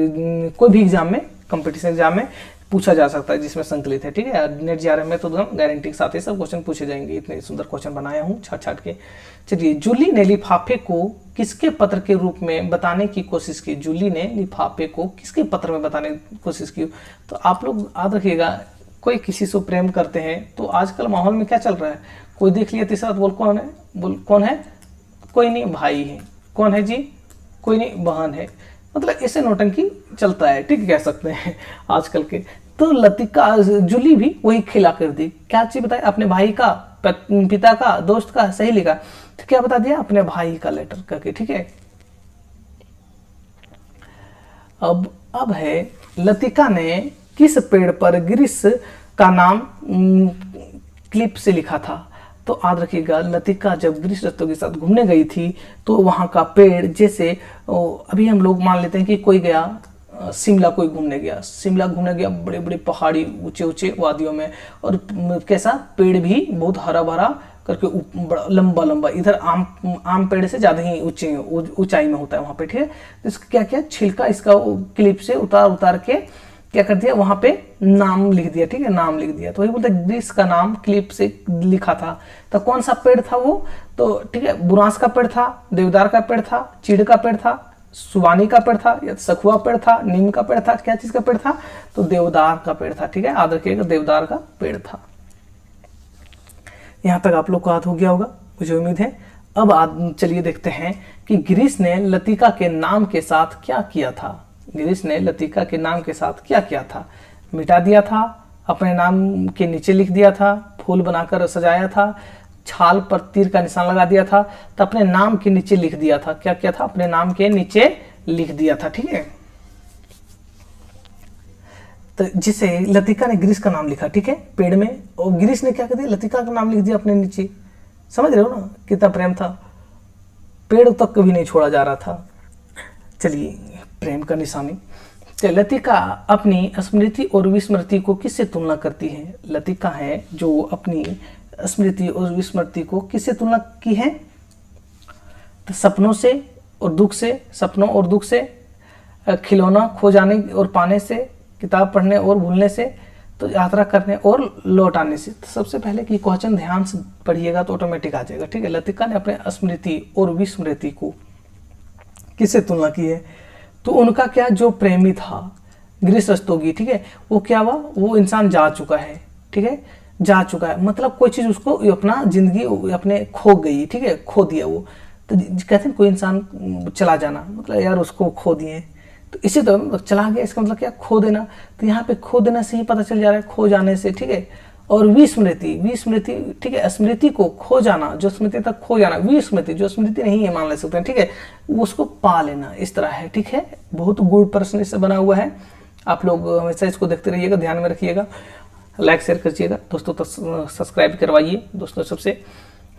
कोई भी एग्जाम में, कंपटीशन एग्जाम में पूछा जा सकता है जिसमें संकलित है, ठीक है। नेट जीआरएफ में तो गारंटी के साथ ही सब क्वेश्चन पूछे जाएंगे, इतने सुंदर क्वेश्चन बनाया हूँ छाट के। चलिए, जूली ने लिफाफे को किसके पत्र के रूप में बताने की कोशिश की। जूली ने लिफाफे को किसके पत्र में बताने की कोशिश की। तो आप लोग याद रखिएगा, कोई किसी से प्रेम करते हैं तो आजकल माहौल में क्या चल रहा है, कोई देख लिया तीसरा बोल कौन है, कौन है, कोई नहीं भाई है, कौन है जी, कोई नहीं बहन है, मतलब ऐसे नौटंकी चलता है, ठीक कह सकते हैं आजकल के। तो लतिका, जूली भी वही खिला कर दी। क्या चीज बताए, अपने भाई का, पिता का, दोस्त का, सही लिखा। तो क्या बता दिया, अपने भाई का लेटर करके, ठीक है। अब है लतिका ने किस पेड़ पर ग्रीस का नाम क्लिप से लिखा था। तो याद रखिएगा, लतिका जब ग्रीस दोस्तों के साथ घूमने गई थी तो वहां का पेड़, जैसे अभी हम लोग मान लेते हैं कि कोई गया शिमला, कोई घूमने गया, बड़े बड़े पहाड़ी, ऊंचे ऊंचे वादियों में, और कैसा पेड़ भी बहुत हरा भरा करके बड़ा लंबा लंबा, इधर आम पेड़ से ज़्यादा ही ऊंचाई में होता है वहाँ पे, ठीक है। तो इसका क्या किया, छिलका इसका क्लिप से उतार उतार के क्या कर दिया, वहाँ पे नाम लिख दिया, ठीक है, नाम लिख दिया। तो वही बोलते ग्रीस का नाम क्लिप से लिखा था। तो कौन सा पेड़ था वो, तो ठीक है, बुरांस का पेड़ था, देवदार का पेड़ था, चीड़ का पेड़ था, सुबानी का पेड़ था, या सखुआ पेड़ था, नीम का पेड़ था, क्या चीज का पेड़ था, तो देवदार का पेड़ था, ठीक है। याद रखिएगा देवदार का पेड़ था। यहां तक आप लोग को याद हो गया होगा, मुझे उम्मीद है। अब चलिए देखते हैं कि ग्रीस ने लतिका के नाम के साथ क्या किया था। ग्रीस ने लतिका के नाम के साथ क्या किया था, मिटा दिया था, अपने नाम के नीचे लिख दिया था, फूल बनाकर सजाया था, छाल पर तीर का निशान लगा दिया था, तो अपने नाम के नीचे लिख दिया था। क्या किया था, अपने नाम के नीचे लिख दिया था, ठीक है। तो जिसे लतिका ने ग्रीस का नाम लिखा, ठीक है, पेड़ में, और ग्रीस ने क्या कर दिया, लतिका का नाम लिख दिया अपने नीचे। समझ रहे हो ना कितना प्रेम था, पेड़ तक कभी नहीं छोड़ा जा रहा था। चलिए, प्रेम का निशानी। तो लतिका अपनी स्मृति और विस्मृति को किससे तुलना करती है। लतिका है जो अपनी स्मृति और विस्मृति को किससे तुलना की है, तो सपनों से और दुख से, सपनों और दुख से, खिलौना खो जाने और पाने से, किताब पढ़ने और भूलने से, तो यात्रा करने और लौट आने से। तो सबसे पहले कि क्वेश्चन ध्यान से पढ़िएगा तो ऑटोमेटिक आ जाएगा, ठीक है। लतिका ने अपने स्मृति और विस्मृति को किससे तुलना की है, तो उनका क्या, जो प्रेमी था ग्रीस रस्तोगी, ठीक है, वो क्या हुआ, वो इंसान जा चुका है, ठीक है, जा चुका है, मतलब कोई चीज उसको अपना जिंदगी अपने खो गई, ठीक है, खो दिया वो। तो कहते हैं कोई इंसान चला जाना, मतलब यार उसको खो दिए, तो इसी तरह चला गया, इसका मतलब क्या, खो देना। तो यहाँ पे खो देना से ही पता चल जा रहा है, खो जाने से, ठीक है। और विस्मृति, विस्मृति, ठीक है, स्मृति को खो जाना, जो स्मृति तक खो जाना, विस्मृति जो स्मृति नहीं है मान ले सकते हैं, ठीक है, उसको पा लेना, इस तरह है, ठीक है। बहुत गुड प्रश्न इससे बना हुआ है, आप लोग हमेशा इसको देखते रहिएगा, ध्यान में रखिएगा, लाइक शेयर करिएगा दोस्तों, तो सब्सक्राइब करवाइए दोस्तों सबसे।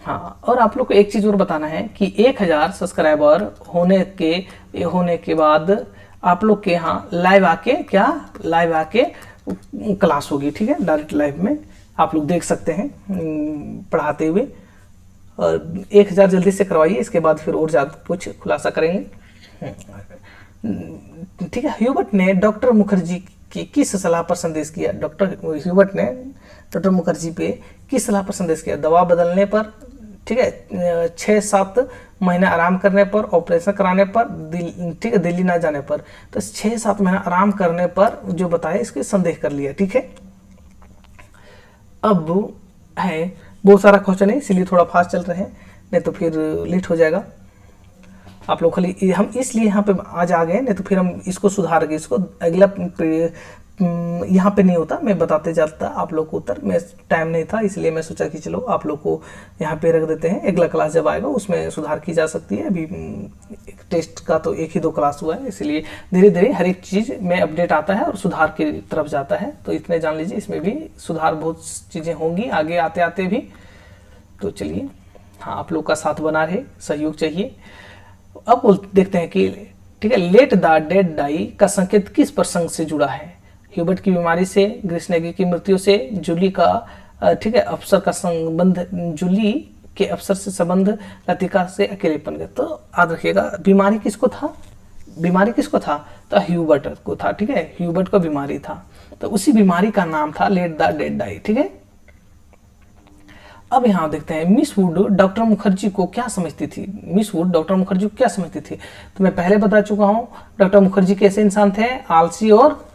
हाँ, और आप लोग को एक चीज़ और बताना है कि 1000 सब्सक्राइबर होने के बाद आप लोग के यहाँ लाइव आके क्लास होगी, ठीक है, डायरेक्ट लाइव में आप लोग देख सकते हैं पढ़ाते हुए। और 1000 जल्दी से करवाइए, इसके बाद फिर और ज़्यादा कुछ खुलासा करेंगे, ठीक है। ह्यूबर्ट ने डॉक्टर मुखर्जी की किस सलाह पर संदेश किया। डॉक्टर ह्यूबर्ट ने डॉक्टर मुखर्जी पे किस सलाह पर संदेश किया, दवा बदलने पर, ठीक है, 6-7 महीने आराम करने पर, ऑपरेशन कराने पर, ठीक है, दिल्ली ना जाने पर। तो 6-7 महीना आराम करने पर जो बताया, इसके संदेह कर लिया, ठीक है। अब है बहुत सारा क्वेश्चन है, इसीलिए थोड़ा फास्ट चल रहे हैं, नहीं तो फिर लेट हो जाएगा। आप लोग खाली हम इसलिए यहाँ पे आज आ गए, नहीं तो फिर हम इसको सुधार के इसको अगला यहाँ पे नहीं होता, मैं बताते जाता आप लोग को उत्तर, मैं टाइम नहीं था इसलिए मैं सोचा कि चलो आप लोग को यहाँ पे रख देते हैं, अगला क्लास जब आएगा उसमें सुधार की जा सकती है। अभी टेस्ट का तो 1 ही 2 क्लास हुआ है, इसलिए धीरे धीरे हर एक चीज़ में अपडेट आता है और सुधार की तरफ जाता है। तो इतने जान लीजिए, इसमें भी सुधार बहुत चीज़ें होंगी आगे आते आते भी। तो चलिए, हाँ, आप लोग का साथ बना रहे, सहयोग चाहिए। अब देखते हैं कि, ठीक है, लेट द डेड डाई का संकेत किस प्रसंग से जुड़ा है। ह्यूबर्ट की बीमारी से, ग्रीष्णेगी की मृत्यु से, जूली का, ठीक है, अफसर का संबंध, जूली के अफसर से संबंध, लतिका से अकेलेपन का। तो याद रखिएगा, बीमारी किसको था, तो ह्यूबर्ट को था, ठीक है, ह्यूबर्ट को बीमारी था, तो उसी बीमारी का नाम था लेट द डेड डाई, ठीक है। अब यहाँ देखते हैं, मिस वुड डॉक्टर मुखर्जी को क्या समझती थी। मिस वुड डॉक्टर मुखर्जी को क्या समझती थी, तो मैं पहले बता चुका हूँ, डॉक्टर मुखर्जी कैसे इंसान थे, आलसी और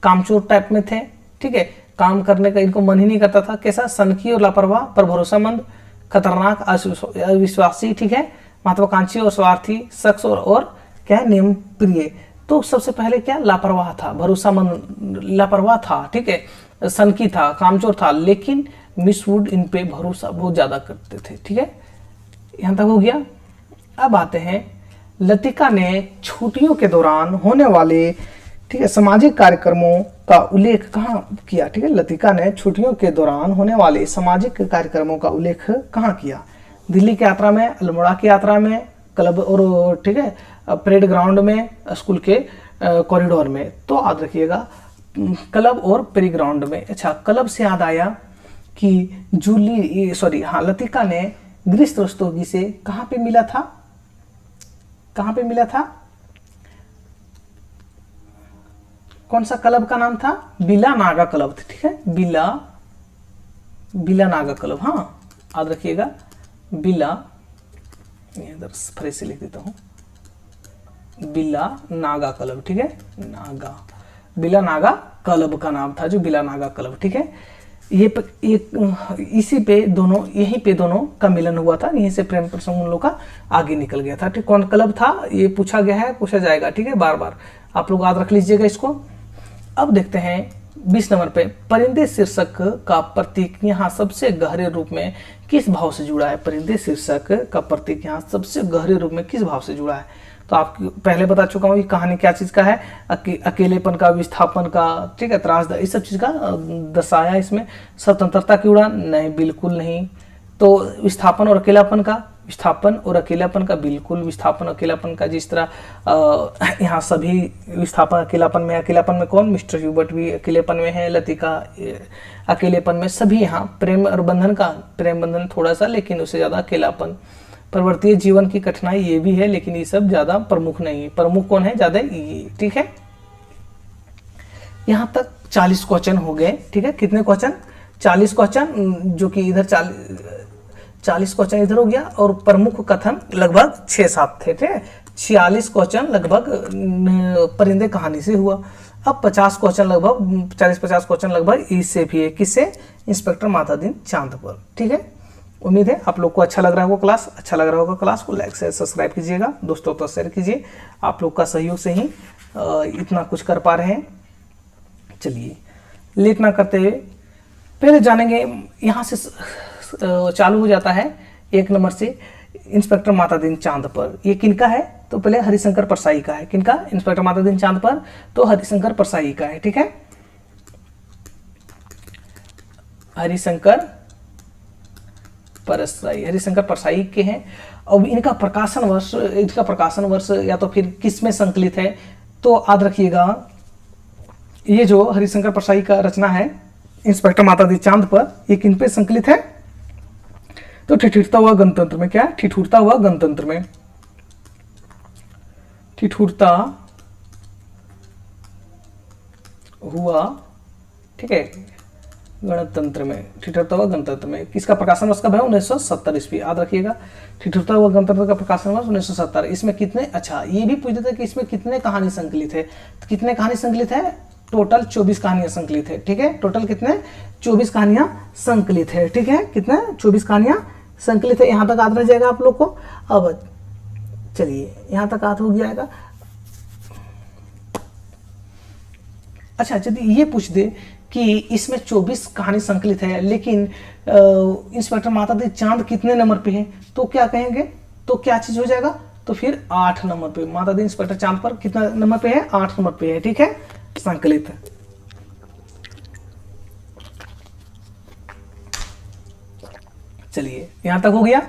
कामचोर टाइप में थे, ठीक है, काम करने का इनको मन ही नहीं करता था। कैसा, सनकी और लापरवाह पर भरोसेमंद, खतरनाक, अविश्वासी, ठीक है, महत्वाकांक्षी और स्वार्थी शख्स, और क्या है, नियम प्रिय। तो सबसे पहले क्या, लापरवाह था, भरोसामंद, लापरवाह था, ठीक है, सनकी था, कामचोर था, लेकिन मिस वुड इन पे भरोसा बहुत ज्यादा करते थे, ठीक है। यहां तक हो गया। अब आते हैं, लतिका ने छुट्टियों के दौरान होने वाले, ठीक है, सामाजिक कार्यक्रमों का उल्लेख कहाँ किया, ठीक है। लतिका ने छुट्टियों के दौरान होने वाले सामाजिक कार्यक्रमों का उल्लेख कहाँ किया, दिल्ली की यात्रा में, अल्मोड़ा की यात्रा में, क्लब और, ठीक है, परेड ग्राउंड में, स्कूल के कॉरिडोर में। तो याद रखिएगा, क्लब और परेड ग्राउंड में। अच्छा, क्लब से याद आया कि लतिका ने ग्रीष्म से कहाँ पे मिला था, कहाँ पे मिला था, कौन सा क्लब का नाम था, बिला नागा क्लब, ठीक है, बिला नागा क्लब, हाँ याद रखिएगा, बिला, इधर फ्रेश से लिख देता हूँ, बिला नागा क्लब, ठीक है, बिला नागा क्लब का नाम था जो बिला नागा क्लब, ठीक है। इसी पे दोनों, यहीं पे दोनों का मिलन हुआ था, यहीं से प्रेम प्रसंग उन लोग का आगे निकल गया था, ठीक। कौन क्लब था ये पूछा गया है, पूछा जाएगा, ठीक है, बार बार आप लोग याद रख लीजिएगा इसको। अब देखते हैं 20 नंबर पे, परिंदे शीर्षक का प्रतीक यहाँ सबसे गहरे रूप में किस भाव से जुड़ा है। परिंदे शीर्षक का प्रतीक यहाँ सबसे गहरे रूप में किस भाव से जुड़ा है। तो आप पहले बता चुका हूँ ये कहानी क्या चीज़ का है, अकेलेपन का, विस्थापन का, ठीक है, त्रासदायक, इस सब चीज़ का दर्शाया इसमें। स्वतंत्रता की उड़ान, नहीं, बिल्कुल नहीं। तो विस्थापन और अकेलापन का, विस्थापन और अकेलापन का, बिल्कुल विस्थापन अकेलापन का। जिस तरह यहाँ सभी विस्थापन अकेलापन में कौन, मिस्टर ह्यूबर्ट भी अकेलेपन में है, लतिका अकेलेपन में, सभी यहाँ प्रेम और बंधन का, प्रेम बंधन थोड़ा सा, लेकिन उससे ज़्यादा अकेलापन। पर्वतीय जीवन की कठिनाई ये भी है, लेकिन ये सब ज़्यादा प्रमुख नहीं है। प्रमुख कौन है ज़्यादा, ये, ठीक है। यहाँ तक 40 क्वेश्चन हो गए, ठीक है। कितने क्वेश्चन, 40 क्वेश्चन, जो कि इधर 40 क्वेश्चन इधर हो गया, और प्रमुख कथन लगभग 6-7 थे, ठीक है। 46 क्वेश्चन लगभग परिंदे कहानी से हुआ। अब 50 क्वेश्चन लगभग, 40-50 क्वेश्चन लगभग इससे भी है, किससे, इंस्पेक्टर मातादीन चांद पर, ठीक है। उम्मीद है आप लोग को अच्छा लग रहा होगा क्लास, अच्छा लग रहा होगा क्लास को लाइक शेयर सब्सक्राइब कीजिएगा, दोस्तों तो शेयर कीजिए। आप लोग का सहयोग से ही इतना कुछ कर पा रहे हैं। चलिए लेट ना करते हुए पहले जानेंगे, यहाँ से चालू हो जाता है 1 नंबर से, इंस्पेक्टर मातादीन चांद पर। ये किनका है, तो पहले हरिशंकर परसाई का है। किनका, इंस्पेक्टर मातादीन चांद पर, तो हरिशंकर परसाई का है, ठीक है। हरिशंकर परसाई के हैं। अब इनका प्रकाशन वर्ष या तो फिर किस में संकलित है, तो याद रखिएगा ये जो हरिशंकर परसाई का रचना है इंस्पेक्टर मातादीन चांद पर, ये किन पे संकलित है, तो ठिठुरता हुआ गणतंत्र में। क्या, ठिठुरता हुआ गणतंत्र में, ठिठुरता हुआ, ठीक है, गणतंत्र में, ठिठुरता हुआ गणतंत्र में। किसका प्रकाशन वर्ष कब है, 1970 ईस्वी, याद रखिएगा। ठिठुरता हुआ गणतंत्र का प्रकाशन वर्ष 1970। इसमें कितने, अच्छा ये भी पूछ देते हैं कि इसमें कितने कहानी संकलित है, तो कितने कहानी संकलित है, टोटल 24 कहानियां संकलित है, ठीक है। टोटल कितने, 24 कहानियां संकलित है, ठीक है। कितने, 24 कहानियां संकलित है। यहाँ तक याद रह जाएगा आप लोग को। अब चलिए यहाँ तक याद हो जाएगा। अच्छा, यदि ये पूछ दे कि इसमें 24 कहानी संकलित है, लेकिन इंस्पेक्टर मातादीन चांद कितने नंबर पे है, तो क्या कहेंगे, तो क्या चीज हो जाएगा, तो फिर 8 नंबर पे। मातादीन इंस्पेक्टर चांद पर कितना नंबर पे है, 8 नंबर पे है, ठीक है, संकलित। चलिए यहां तक हो गया।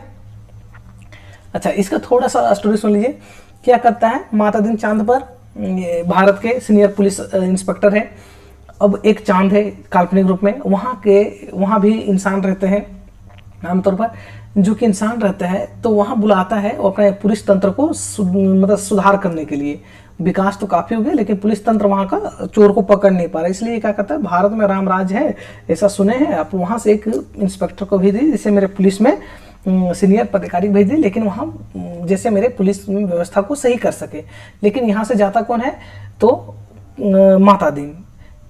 अच्छा, इसका थोड़ा सा स्टोरी सुन लीजिए। क्या करता है मातादीन चांद पर, भारत के सीनियर पुलिस इंस्पेक्टर है। अब एक चांद है काल्पनिक रूप में, वहाँ भी इंसान रहते हैं आमतौर पर, जो कि इंसान रहता है, तो वहाँ बुलाता है वो अपने पुलिस तंत्र को मतलब सुधार करने के लिए। विकास तो काफ़ी हो गया, लेकिन पुलिस तंत्र वहाँ का चोर को पकड़ नहीं पा रहा, इसलिए क्या करता है, भारत में राम राज है ऐसा सुने हैं, आप वहाँ से एक इंस्पेक्टर को भेज दीजिए, जैसे मेरे पुलिस में सीनियर पदाधिकारी भेज दिए, लेकिन वहाँ जैसे मेरे पुलिस व्यवस्था को सही कर सके। लेकिन यहाँ से जाता कौन है, तो मातादीन।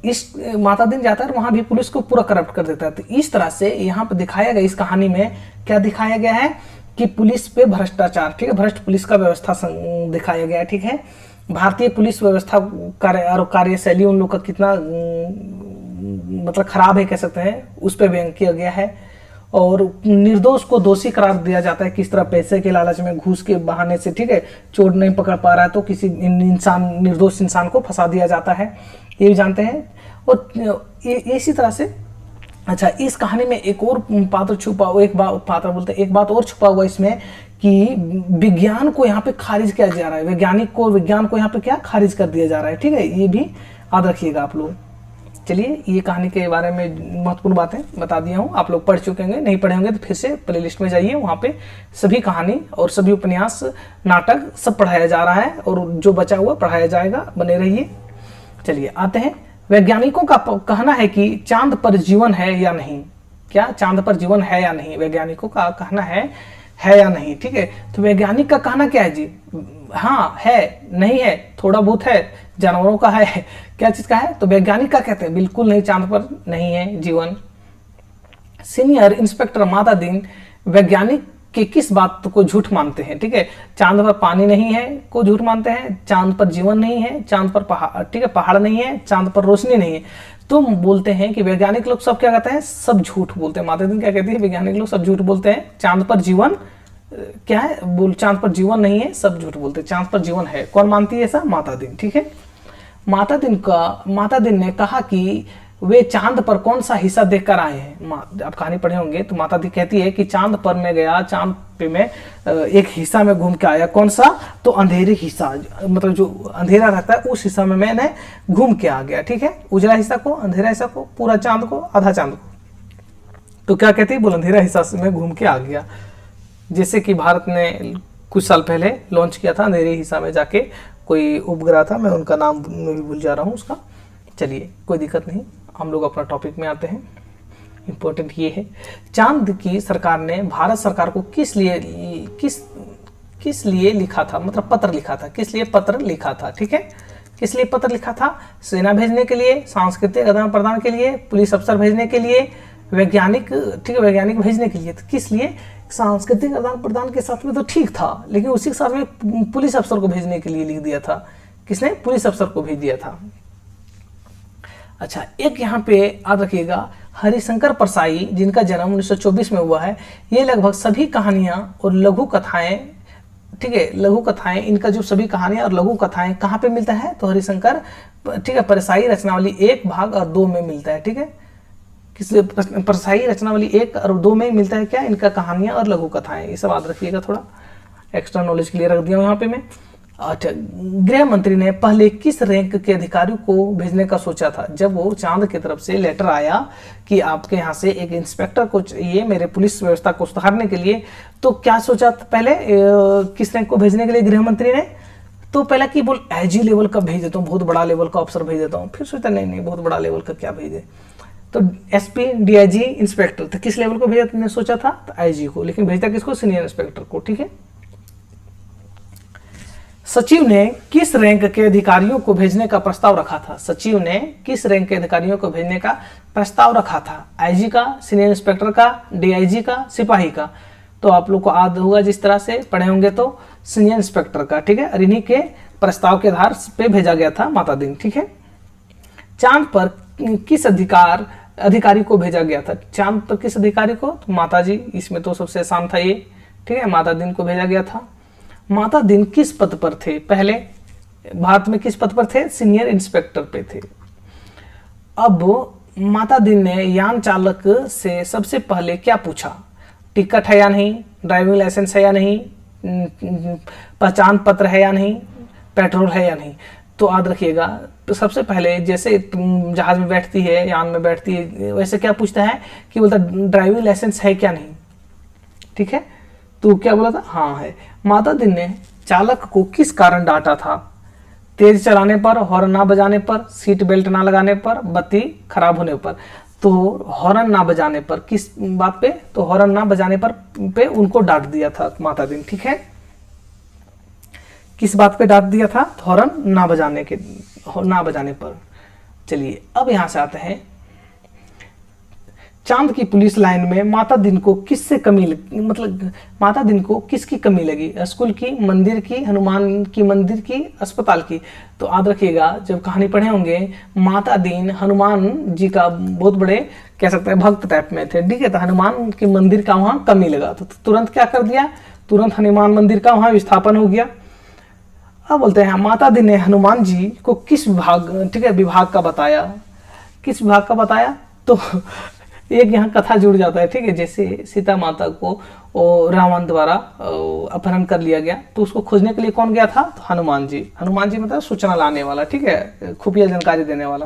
इस मातादीन जाता है और वहाँ भी पुलिस को पूरा करप्ट कर देता है। तो इस तरह से यहाँ पे दिखाया गया, इस कहानी में क्या दिखाया गया है कि पुलिस पे भ्रष्टाचार, ठीक है, भ्रष्ट पुलिस का व्यवस्था दिखाया गया है, ठीक है। भारतीय पुलिस व्यवस्था कार्यशैली उन लोग का कितना मतलब खराब है कह सकते हैं, उस पर व्यंग किया गया है। और निर्दोष को दोषी करार दिया जाता है, किस तरह पैसे के लालच में, घूस के बहाने से, ठीक है, चोर नहीं पकड़ पा रहा है तो किसी निर्दोष इंसान को फंसा दिया जाता है, ये भी जानते हैं। और इसी तरह से अच्छा, इस कहानी में एक और पात्र छुपा हुआ, एक बात और छुपा हुआ इसमें कि विज्ञान को यहाँ पे खारिज किया जा रहा है, विज्ञान को यहाँ पे क्या खारिज कर दिया जा रहा है, ठीक है, ये भी याद रखिएगा आप लोग। चलिए, ये कहानी के बारे में महत्वपूर्ण बातें बता दिया हूँ, आप लोग पढ़ चुके होंगे, नहीं पढ़े होंगे तो फिर से प्लेलिस्ट में जाइए, वहाँ पे सभी कहानी और सभी उपन्यास, नाटक सब पढ़ाया जा रहा है और जो बचा हुआ पढ़ाया जाएगा, बने रहिए। चलिए आते हैं, वैज्ञानिकों का कहना है कि चांद पर जीवन है या नहीं। क्या चांद पर जीवन है या नहीं, वैज्ञानिकों का कहना है या नहीं, ठीक है। तो वैज्ञानिक का कहना क्या है जी, हाँ है, नहीं है, थोड़ा बहुत है, जानवरों का है, क्या चीज का है, तो वैज्ञानिक का कहते हैं बिल्कुल नहीं, चांद पर नहीं है जीवन। सीनियर इंस्पेक्टर माता दीन वैज्ञानिक के किस बात को झूठ मानते हैं, ठीक है। चांद पर पानी नहीं है को झूठ मानते हैं, चांद पर जीवन नहीं है, चांद पर पहाड़, ठीक है, पहाड़ नहीं है, चांद पर रोशनी नहीं है। तो बोलते हैं कि वैज्ञानिक लोग सब क्या कहते हैं, सब झूठ बोलते हैं। माता दीन क्या कहती है, वैज्ञानिक लोग सब झूठ बोलते हैं, चांद पर जीवन क्या है, बोल चांद पर जीवन नहीं है, सब झूठ बोलते हैं, चांद पर जीवन है। कौन मानती है ऐसा, माता दीन, ठीक है। माता दीन ने कहा कि वे चांद पर कौन सा हिस्सा देखकर आए हैं। आप कहानी पढ़े होंगे तो माता दी कहती है कि चांद पर मैं गया, चांद पे मैं एक हिस्सा में घूम के आया, कौन सा, तो अंधेरे हिस्सा, मतलब जो अंधेरा रहता है उस हिस्सा में मैंने घूम के आ गया, ठीक है। उजला हिस्सा को, अंधेरा हिस्सा को, पूरा चांद को, आधा चांद को। तो क्या कहती है, बोल अंधेरा हिस्सा से मैं घूम के आ गया। जैसे कि भारत ने कुछ साल पहले लॉन्च किया था, अंधेरे हिस्सा में जाके कोई उपग्रह था, मैं उनका नाम भी भूल जा रहा हूँ उसका। चलिए कोई दिक्कत नहीं, हम लोग अपना टॉपिक में आते हैं। इम्पोर्टेंट ये है, चांद की सरकार ने भारत सरकार को किस लिए लिखा था, मतलब पत्र लिखा था, किस लिए पत्र लिखा था, ठीक है। किस लिए पत्र लिखा था, सेना भेजने के लिए, सांस्कृतिक आदान प्रदान के लिए, पुलिस अफसर भेजने के लिए, वैज्ञानिक, ठीक है, वैज्ञानिक भेजने के लिए। तो किस लिए, सांस्कृतिक आदान प्रदान के साथ में तो ठीक था, लेकिन उसी के साथ में पुलिस अफसर को भेजने के लिए लिख दिया था। किसने, पुलिस अफसर को भेज दिया था। अच्छा, एक यहाँ पे याद रखिएगा, हरिशंकर परसाई जिनका जन्म 1924 में हुआ है, ये लगभग सभी कहानियां और लघु कथाएं, ठीक है, लघु कथाएं, इनका जो सभी कहानियां और लघु कथाएं कहाँ पे मिलता है, तो हरिशंकर, ठीक है, परसाई रचनावली 1 भाग और 2 में मिलता है, ठीक है। किस परसाई रचनावली 1 और 2 में मिलता है क्या, इनका कहानियां और लघु कथाएं, ये सब याद रखिएगा, थोड़ा एक्स्ट्रा नॉलेज के लिए रख दिया हूँ यहाँ पे मैं। अच्छा, गृह मंत्री ने पहले किस रैंक के अधिकारी को भेजने का सोचा था, जब वो चांद की तरफ से लेटर आया कि आपके यहाँ से एक इंस्पेक्टर को चाहिए मेरे पुलिस व्यवस्था को सुधारने के लिए, तो क्या सोचा था पहले, किस रैंक को भेजने के लिए गृह मंत्री ने, तो पहला कि बोल आईजी लेवल का भेज देता हूँ, बहुत बड़ा लेवल का अफसर भेज देता हूँ। फिर सोचा नहीं, बहुत बड़ा लेवल का क्या भेजे, तो एसपी, डीआईजी, इंस्पेक्टर, तो किस लेवल को भेजा तुमने सोचा था, तो आईजी को, लेकिन भेजता किसको, सीनियर इंस्पेक्टर को, ठीक है। सचिव ने किस रैंक के अधिकारियों को भेजने का प्रस्ताव रखा था, सचिव ने किस रैंक के अधिकारियों को भेजने का प्रस्ताव रखा था, आईजी का, सीनियर इंस्पेक्टर का, डीआईजी का, सिपाही का। तो आप लोग को याद होगा, जिस तरह से पढ़े होंगे, तो सीनियर इंस्पेक्टर का, ठीक है। और इन्हीं के प्रस्ताव के आधार पे भेजा गया था माता दीन, ठीक है। चांद पर किस अधिकारी को भेजा गया था, चांद पर किस अधिकारी को, तो माता जी, इसमें तो सबसे आसान था ये, ठीक है, माता दीन को भेजा गया था। माता दीन किस पद पर थे, पहले भारत में किस पद पर थे, सीनियर इंस्पेक्टर पे थे। अब माता दीन ने यान चालक से सबसे पहले क्या पूछा, टिकट है या नहीं, ड्राइविंग लाइसेंस है या नहीं, पहचान पत्र है या नहीं, पेट्रोल है या नहीं। तो याद रखिएगा, तो सबसे पहले जैसे जहाज में बैठती है, यान में बैठती है, वैसे क्या पूछता है कि बोलता ड्राइविंग लाइसेंस है क्या नहीं, ठीक है। तो क्या बोला था, हाँ है। माता दीन ने चालक को किस कारण डांटा था, तेज चलाने पर, हॉर्न ना बजाने पर, सीट बेल्ट ना लगाने पर, बत्ती खराब होने पर। तो हॉर्न ना बजाने पर, किस बात पे, तो हॉर्न ना बजाने पर पे उनको डांट दिया था माता दीन, ठीक है। किस बात पे डांट दिया था, हॉर्न ना बजाने पर। चलिए अब यहां से आते हैं, चांद की पुलिस लाइन में माता दीन को किससे कमी मतलब माता दीन को किसकी कमी लगी, स्कूल की, मंदिर की, हनुमान की मंदिर की, अस्पताल की। तो याद रखिएगा, जब कहानी पढ़े होंगे, माता दीन हनुमान जी का बहुत बड़े कह सकते हैं भक्त टाइप में थे, ठीक है। तो हनुमान के मंदिर का वहां कमी लगा, तो तुरंत क्या कर दिया, तुरंत हनुमान मंदिर का वहां विस्थापन हो गया। अब बोलते हैं, माता दीन ने हनुमान जी को किस विभाग, ठीक है, विभाग का बताया, किस विभाग का बताया। तो एक यहाँ कथा जुड़ जाता है, ठीक है। जैसे सीता माता को रावण द्वारा अपहरण कर लिया गया, तो उसको खोजने के लिए कौन गया था, तो हनुमान जी। हनुमान जी मतलब सूचना लाने वाला, ठीक है, खुफिया जानकारी देने वाला।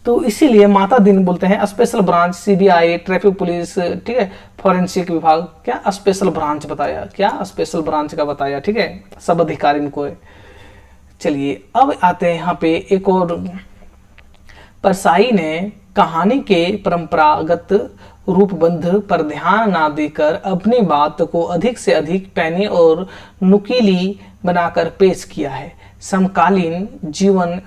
तो इसीलिए माता दिन बोलते हैं। Special branch CBI, traffic police, ठीक है, फॉरेंसिक विभाग, क्या स्पेशल ब्रांच बताया, क्या स्पेशल ब्रांच का बताया, ठीक है, सब अधिकारी को है। चलिए अब आते हैं यहाँ पे एक और। परसाई ने कहानी के परंपरागत रूपबंध पर ध्यान ना देकर अपनी बात को अधिक से अधिक पैनी और नुकीली बनाकर पेश किया है। समकालीन जीवन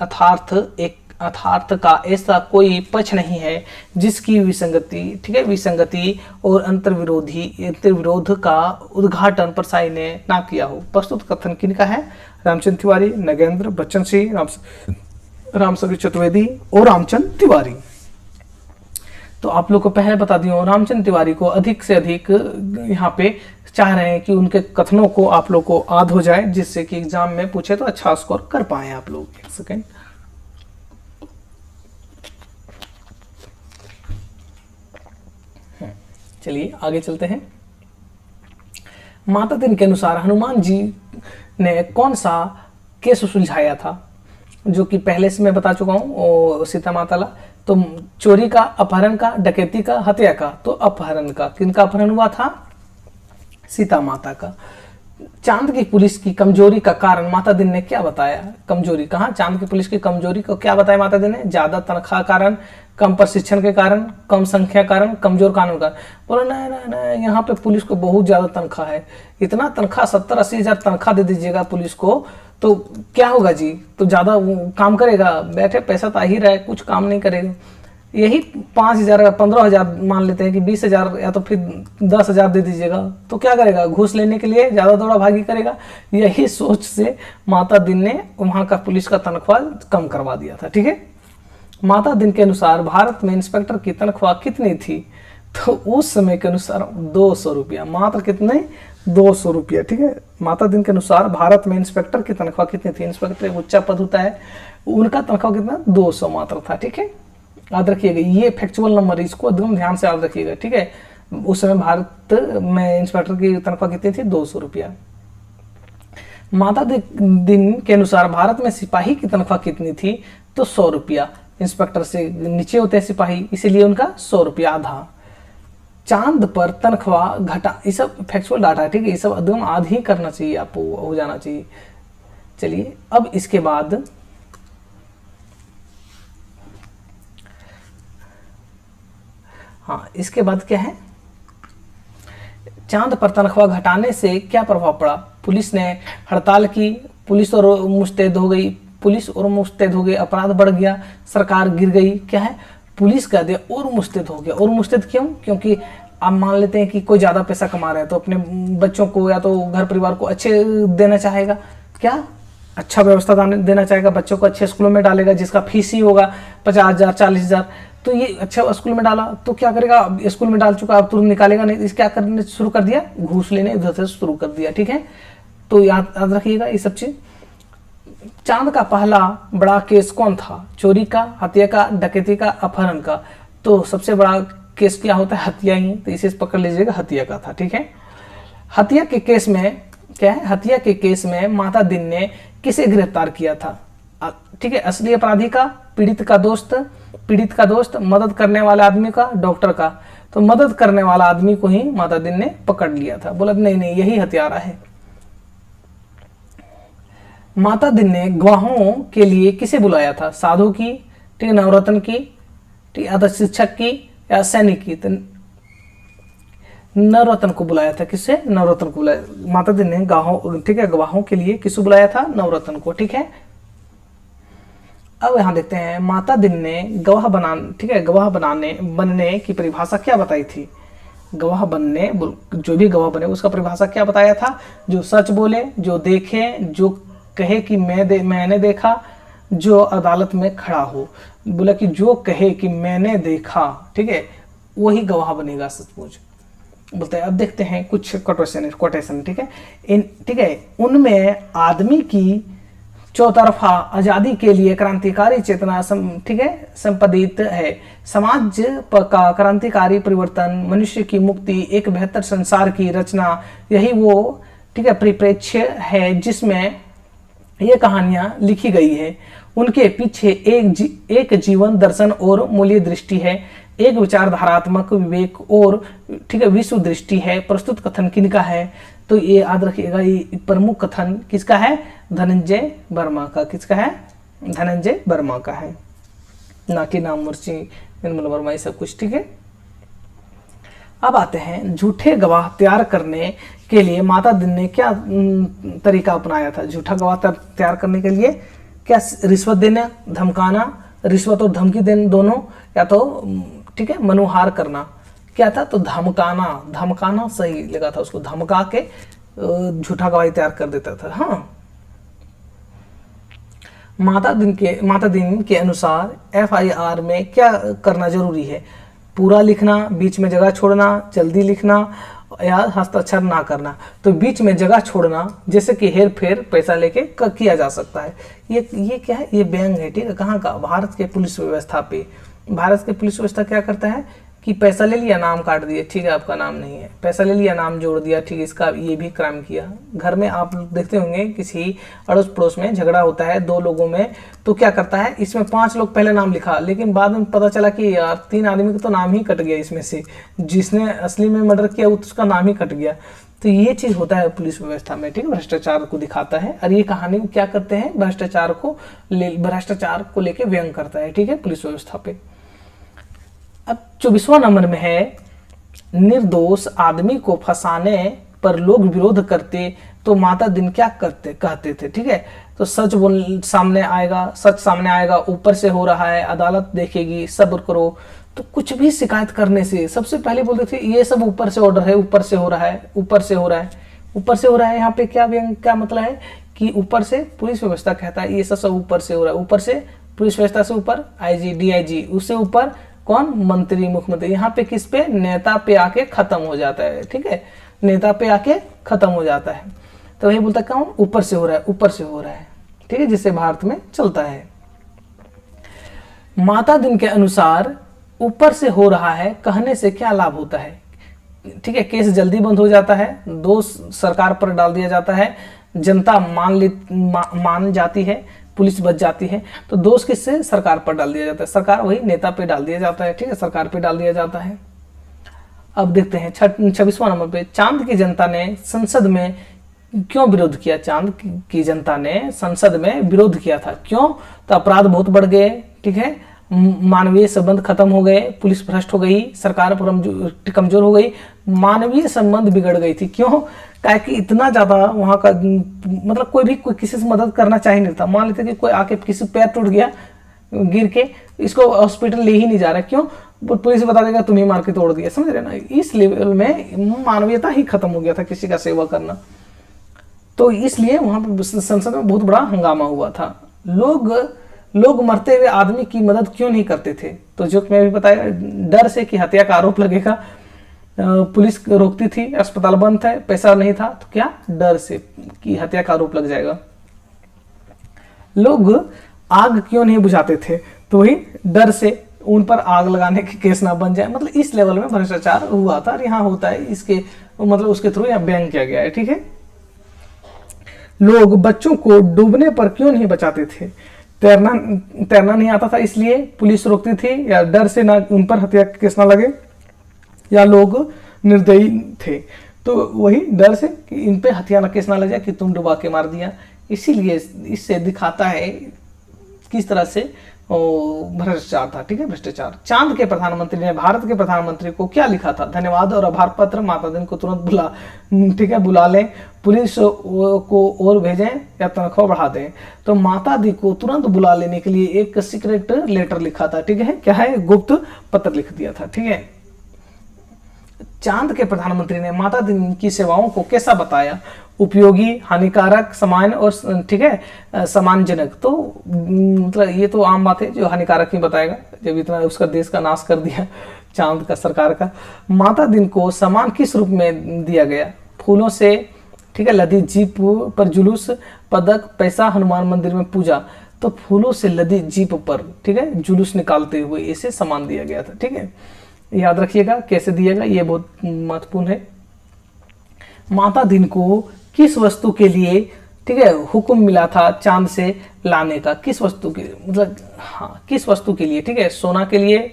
अर्थार्थ का ऐसा कोई पक्ष नहीं है जिसकी विसंगति, ठीक है, विसंगति और अंतर्विरोध का उद्घाटन परसाई ने ना किया हो। प्रस्तुत कथन किनका है? रामचंद्र तिवारी, नगेंद्र बच्चन सिंह, रामशंकर चतुर्वेदी और रामचंद्र तिवारी। तो आप लोग को पहले बता दिया, रामचंद्र तिवारी को अधिक से अधिक यहाँ पे चाह रहे हैं कि उनके कथनों को आप लोग को याद हो जाए, जिससे कि एग्जाम में पूछे तो अच्छा स्कोर कर पाए आप लोग। एक सेकेंड, चलिए आगे चलते हैं। माता दिन के अनुसार हनुमान जी ने कौन सा केस सुलझाया था? जो कि पहले से मैं बता चुका हूँ, सीता माता ला। तो चोरी का, अपहरण का, डकैती का, हत्या का। तो अपहरण का। किनका अपहरण हुआ था? सीता माता का। चांद की पुलिस की कमजोरी का कारण माता दिन ने क्या बताया? कमजोरी कहाँ? चांद की पुलिस की कमजोरी को क्या बताया माता दिन ने? ज्यादा तनख्वाह कारण, कम प्रशिक्षण के कारण, कम संख्या कारण, कमजोर कानून कारण। बोलो नहीं नहीं नहीं, यहाँ पे पुलिस को बहुत ज्यादा तनख्वाह है। इतना तनख्वाह 70-80 हजार तनख्वाह दे दीजिएगा पुलिस को, तो क्या होगा जी? तो ज्यादा काम करेगा? बैठे पैसा तो आ ही रहा है, कुछ काम नहीं करेगा। यही 5,000 15,000 मान लेते हैं कि 20,000 या तो फिर 10,000 दे दीजिएगा, तो क्या करेगा? घूस लेने के लिए ज्यादा दौड़ा भागी करेगा। यही सोच से माता दिन ने वहां का पुलिस का तनख्वाह कम करवा दिया था, ठीक है। माता दिन के अनुसार भारत में इंस्पेक्टर की तनख्वाह कितनी थी? तो उस समय के अनुसार 200 रुपया, मात्र कितने? 200 रुपया, ठीक है। माता दिन के अनुसार भारत में इंस्पेक्टर की तनख्वाह कितनी थी? इंस्पेक्टर एक उच्च पद होता है, उनका तनख्वाह कितना? 200 मात्र था, ठीक है। याद रखिएगा, ये फैक्चुअल नंबर, इसको एकदम ध्यान से याद रखिएगा, ठीक है। उस समय भारत में इंस्पेक्टर की तनख्वाह कितनी थी? 200 रुपया। माता दिन के अनुसार भारत में सिपाही की तनख्वाह कितनी थी? तो 100 रुपया। इंस्पेक्टर से नीचे होते हैं सिपाही, इसीलिए उनका 100 रुपया आधा। चांद पर तनख्वाह घटा, ये सब फैक्चुअल डाटा है, ठीक है। ये सब एकदम आध ही करना चाहिए, आपको हो जाना चाहिए। चलिए अब इसके बाद हाँ, इसके बाद क्या है? चांद पर तनख्वाह घटाने से क्या प्रभाव पड़ा? पुलिस ने हड़ताल की, पुलिस और मुस्तैद हो गई, पुलिस और मुस्तैद हो गई, अपराध बढ़ गया, सरकार गिर गई। क्या है? पुलिस का दिया और मुस्तैद हो गया। और मुस्तैद क्यों? क्योंकि आप मान लेते हैं कि कोई ज्यादा पैसा कमा रहा है तो अपने बच्चों को या तो घर परिवार को अच्छे देना चाहेगा, क्या अच्छा व्यवस्था देना चाहेगा, बच्चों को अच्छे स्कूलों में डालेगा जिसका फीस ही होगा 50,000 40,000। तो ये अच्छा स्कूल में डाला तो क्या करेगा? स्कूल में डाल चुका, अब तुरंत निकालेगा नहीं, क्या करने शुरू कर दिया? घूस लेने इधर से शुरू कर दिया, ठीक है। तो याद रखिएगा ये सब चीज। चांद का पहला बड़ा केस कौन था? चोरी का, हत्या का, डकैती का, अपहरण का। तो सबसे बड़ा केस क्या होता है? हत्या ही। तो इसे पकड़ लीजिएगा, हत्या का था, ठीक है। हत्या के केस में क्या है? हत्या के केस में माता दिन ने किसे गिरफ्तार किया था? ठीक है, असली अपराधी का, पीड़ित का दोस्त, मदद करने वाले आदमी का, डॉक्टर का। तो मदद करने वाला आदमी को ही माता दिन ने पकड़ लिया था, बोला नहीं नहीं यही हत्यारा है। माता दिन ने गवाहों के लिए किसे बुलाया था? साधु की, ठीक है, नवरत्न की, ठीक है, शिक्षक की या सैनिक की? तो नवरत्न को बुलाया था। किससे? नवरत्न को बुलाया। माता दिन ने ठीक है, गवाहों के लिए किसे बुलाया था? नवरत्न को, ठीक है। अब यहां देखते हैं माता दिन ने गवाह बनने की परिभाषा क्या बताई थी? गवाह बनने, जो भी गवाह बने उसका परिभाषा क्या बताया था? जो सच बोले, जो देखे, जो कहे कि मैंने देखा, जो अदालत में खड़ा हो। बोला कि जो कहे कि मैंने देखा, ठीक है, वही गवाह बनेगा सचमुच। बोलते हैं अब देखते हैं कुछ कोटेशन, ठीक है। ठीक है, उनमें आदमी की चौतरफा आजादी के लिए क्रांतिकारी चेतना ठीक है संपादित है। समाज का क्रांतिकारी परिवर्तन, मनुष्य की मुक्ति, एक बेहतर संसार की रचना, यही वो ठीक है परिप्रेक्ष्य है जिसमें ये कहानियां लिखी गई है। उनके पीछे एक जीवन दर्शन और मूल्य दृष्टि है, एक विचारधारात्मक विवेक और ठीक है विश्व दृष्टि है। प्रस्तुत कथन किनका है? तो ये याद रखिएगा, ये प्रमुख कथन किसका है? धनंजय वर्मा का। किसका है? धनंजय वर्मा का है, ना कि नामवर्षी निर्मल वर्मा ये सब कुछ। ठीक है, अब आते हैं झूठे गवाह तैयार करने के लिए माता दिन ने क्या तरीका अपनाया था? झूठा गवाह तैयार करने के लिए क्या? रिश्वत देना, धमकाना, रिश्वत और धमकी देना दोनों, या तो ठीक है मनुहार करना। क्या था? तो धमकाना, धमकाना सही लगा था उसको, धमका के झूठा गवाही तैयार कर देता था। हाँ, माता दिन के अनुसार FIR में क्या करना जरूरी है? पूरा लिखना, बीच में जगह छोड़ना, जल्दी लिखना या हस्ताक्षर ना करना। तो बीच में जगह छोड़ना, जैसे कि हेर फेर पैसा लेके किया जा सकता है। ये क्या है? ये व्यंग है। ठीक है, कहाँ का? भारत के पुलिस व्यवस्था पे। भारत के पुलिस व्यवस्था क्या करता है कि पैसा ले लिया, नाम काट दिए, ठीक है आपका नाम नहीं है, पैसा ले लिया, नाम जोड़ दिया, ठीक है इसका ये भी क्राइम किया। घर में आप देखते होंगे किसी अड़ोस पड़ोस में झगड़ा होता है दो लोगों में, तो क्या करता है, इसमें 5 लोग पहले नाम लिखा, लेकिन बाद में पता चला कि यार 3 आदमी का तो नाम ही कट गया, इसमें से जिसने असली में मर्डर किया उसका नाम ही कट गया। तो ये चीज होता है पुलिस व्यवस्था में, ठीक है, भ्रष्टाचार को दिखाता है। और ये कहानी क्या करते हैं, भ्रष्टाचार को लेके व्यंग करता है, ठीक है, पुलिस व्यवस्था पे। अब 24वां नंबर में है, निर्दोष आदमी को फंसाने पर लोग विरोध करते तो माता दिन क्या कहते थे, ठीक है। तो सच सामने आएगा, ऊपर से हो रहा है, अदालत देखेगी, सब्र करो। तो कुछ भी शिकायत करने से सबसे पहले बोलते थे ये सब ऊपर से ऑर्डर है, ऊपर से हो रहा है। यहाँ पे क्या मतलब है कि ऊपर से पुलिस व्यवस्था कहता है ये सब ऊपर से हो रहा है, ऊपर से पुलिस व्यवस्था से ऊपर IG DIG, उससे ऊपर कौन, मंत्री मुख्यमंत्री। यहाँ पे किस पे, नेता पे आके खत्म हो जाता है, ठीक है, नेता पे आके खत्म हो जाता है। तो वही बोलता कौन, ऊपर से हो रहा है, ठीक है, जिससे भारत में चलता है। माता दिन के अनुसार ऊपर से हो रहा है कहने से क्या लाभ होता है, ठीक है, केस जल्दी बंद हो जाता है, दोष सरकार पर डाल दिया जाता है, जनता मान जाती है, पुलिस बच जाती है। तो दोष किससे, सरकार पर डाल दिया जाता है, सरकार वही नेता पे डाल दिया जाता है, ठीक है, सरकार पे डाल दिया जाता है। अब देखते हैं 26वां नंबर पे, चांद की जनता ने संसद में क्यों विरोध किया, चांद की जनता ने संसद में विरोध किया था, क्यों, तो अपराध बहुत बढ़ गए, ठीक है, मानवीय संबंध खत्म हो गए, पुलिस भ्रष्ट हो गई, सरकार कमजोर हो गई, मानवीय संबंध बिगड़ गई थी। क्यों, क्या कि इतना ज्यादा वहां का, मतलब कोई किसी से मदद करना चाह नहीं था। मान लेते कि कोई आके किसी पैर टूट गया गिर के, इसको हॉस्पिटल ले ही नहीं जा रहा, क्यों, पुलिस बता देगा तुम्हें मार के तोड़ दिया, समझ रहे ना। इस लेवल में मानवीयता ही खत्म हो गया था, किसी का सेवा करना। तो इसलिए वहां पर संसद में बहुत बड़ा हंगामा हुआ था। लोग मरते हुए आदमी की मदद क्यों नहीं करते थे, तो जो मैं भी बताया, डर से कि हत्या का आरोप लगेगा, पुलिस रोकती थी, अस्पताल बंद था, पैसा नहीं था, तो क्या, डर से कि हत्या का आरोप लग जाएगा। लोग आग क्यों नहीं बुझाते थे, तो वही डर से उन पर आग लगाने के केस ना बन जाए। मतलब इस लेवल में भ्रष्टाचार हुआ था, और यहाँ होता है, इसके मतलब उसके थ्रू यहाँ बैन किया गया है, ठीक है। लोग बच्चों को डूबने पर क्यों नहीं बचाते थे, तैरना नहीं आता था इसलिए पुलिस रोकती थी, या डर से ना उन पर हत्या का केस ना लगे, या लोग निर्दयी थे, तो वही डर से कि इन पे हत्या का केस ना लग जाए कि तुम डुबा के मार दिया। इसीलिए इससे दिखाता है किस तरह से भ्रष्टाचार था, ठीक है, भ्रष्टाचार। चांद के प्रधानमंत्री ने भारत के प्रधानमंत्री को क्या लिखा था, धन्यवाद और आभार पत्र, माता दिन को तुरंत ठीक है बुला लें, पुलिस को और भेजें या तनख्वाह बढ़ा दें। तो माता दी को तुरंत बुला लेने के लिए एक सीक्रेट लेटर लिखा था, ठीक है, क्या है, गुप्त पत्र लिख दिया था, ठीक है। चांद के प्रधानमंत्री ने माता दिन की सेवाओं को कैसा बताया, उपयोगी, हानिकारक, सामान्य और ठीक है सम्मानजनक। तो मतलब ये तो आम बात है, जो हानिकारक ही बताएगा, जब इतना उसका देश का नाश कर दिया चांद का, सरकार का। माता दिन को सम्मान किस रूप में दिया गया, फूलों से, ठीक है, लदी जीप पर जुलूस, पदक, पैसा, हनुमान मंदिर में पूजा। तो फूलों से लदी जीप पर, ठीक है, जुलूस निकालते हुए इसे सम्मान दिया गया था, ठीक है, याद रखिएगा कैसे दिएगा, ये बहुत महत्वपूर्ण है। माता दिन को किस वस्तु के लिए ठीक है, हुक्म मिला था चांद से लाने का, किस वस्तु के, मतलब हाँ किस वस्तु के लिए, ठीक है, सोना के लिए,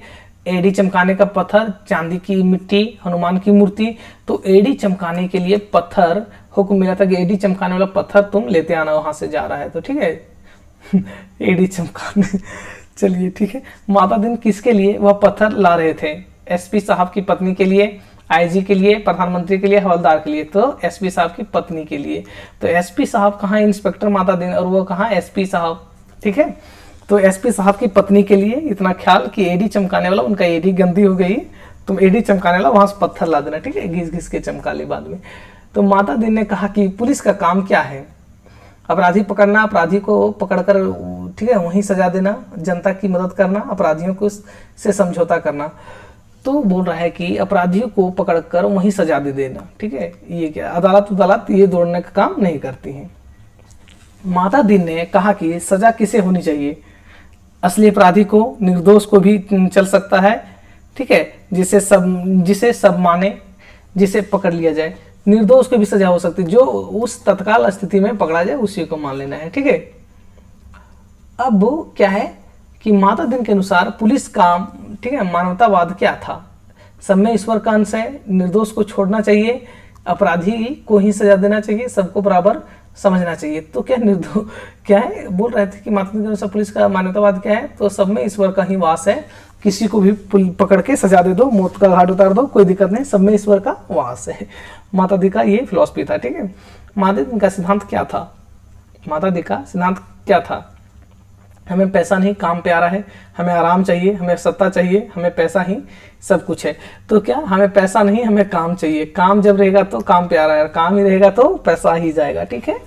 एड़ी चमकाने का पत्थर, चांदी की मिट्टी, हनुमान की मूर्ति। तो एड़ी चमकाने के लिए पत्थर, हुक्म मिला था कि एड़ी चमकाने वाला पत्थर तुम लेते आना, वहां से जा रहा है तो, ठीक है एड़ी चमकाने चलिए ठीक है। माता दिन किसके लिए वह पत्थर ला रहे थे? एसपी साहब की पत्नी के लिए, आईजी के लिए, प्रधानमंत्री के लिए, हवलदार के लिए। तो एसपी साहब की पत्नी के लिए। तो एसपी साहब कहाँ, इंस्पेक्टर माता दिन, और वो कहाँ, एसपी साहब, ठीक है। तो एसपी साहब की पत्नी के लिए इतना ख्याल कि एडी चमकाने वाला, उनका एडी गंदी हो गई, तुम एडी चमकाने वाला वहां से पत्थर ला देना, ठीक है, घिस घिस के चमका ले बाद में। तो माता दिन ने कहा कि पुलिस का काम क्या है? अपराधी पकड़ना, अपराधी को पकड़कर, ठीक है, वहीं सजा देना, जनता की मदद करना, अपराधियों को से समझौता करना। तो बोल रहा है कि अपराधियों को पकड़कर वहीं सजा दे देना, ठीक है। ये क्या, अदालत ये दौड़ने का काम नहीं करती है। माता दिन ने कहा कि सजा किसे होनी चाहिए? असली अपराधी को, निर्दोष को भी चल सकता है, ठीक है, जिसे सब माने, जिसे पकड़ लिया जाए। निर्दोष को भी सजा हो सकती है, जो उस तत्काल स्थिति में पकड़ा जाए उसी को मान लेना है, ठीक है। अब क्या है कि माता दिन के अनुसार पुलिस का, ठीक है, मानवतावाद क्या था? सब में ईश्वर का अंश है, निर्दोष को छोड़ना चाहिए, अपराधी को ही सजा देना चाहिए, सबको बराबर समझना चाहिए। तो क्या निर्दोष क्या है, बोल रहे थे कि माता दिन के अनुसार पुलिस का मानवतावाद क्या है? तो सब में ईश्वर का ही वास है, किसी को भी पकड़ के सजा दे दो, मौत का घाट उतार दो, कोई दिक्कत नहीं, सब में ईश्वर का वास है। माता दी का ये फिलॉसफी था, ठीक है। माता दी का सिद्धांत क्या था? माता दी का सिद्धांत क्या था? हमें पैसा नहीं, काम प्यारा है, हमें आराम चाहिए, हमें सत्ता चाहिए, हमें पैसा ही सब कुछ है। तो क्या, हमें पैसा नहीं, हमें काम चाहिए, काम जब रहेगा तो काम प्यारा है, काम ही रहेगा तो पैसा ही जाएगा, ठीक है।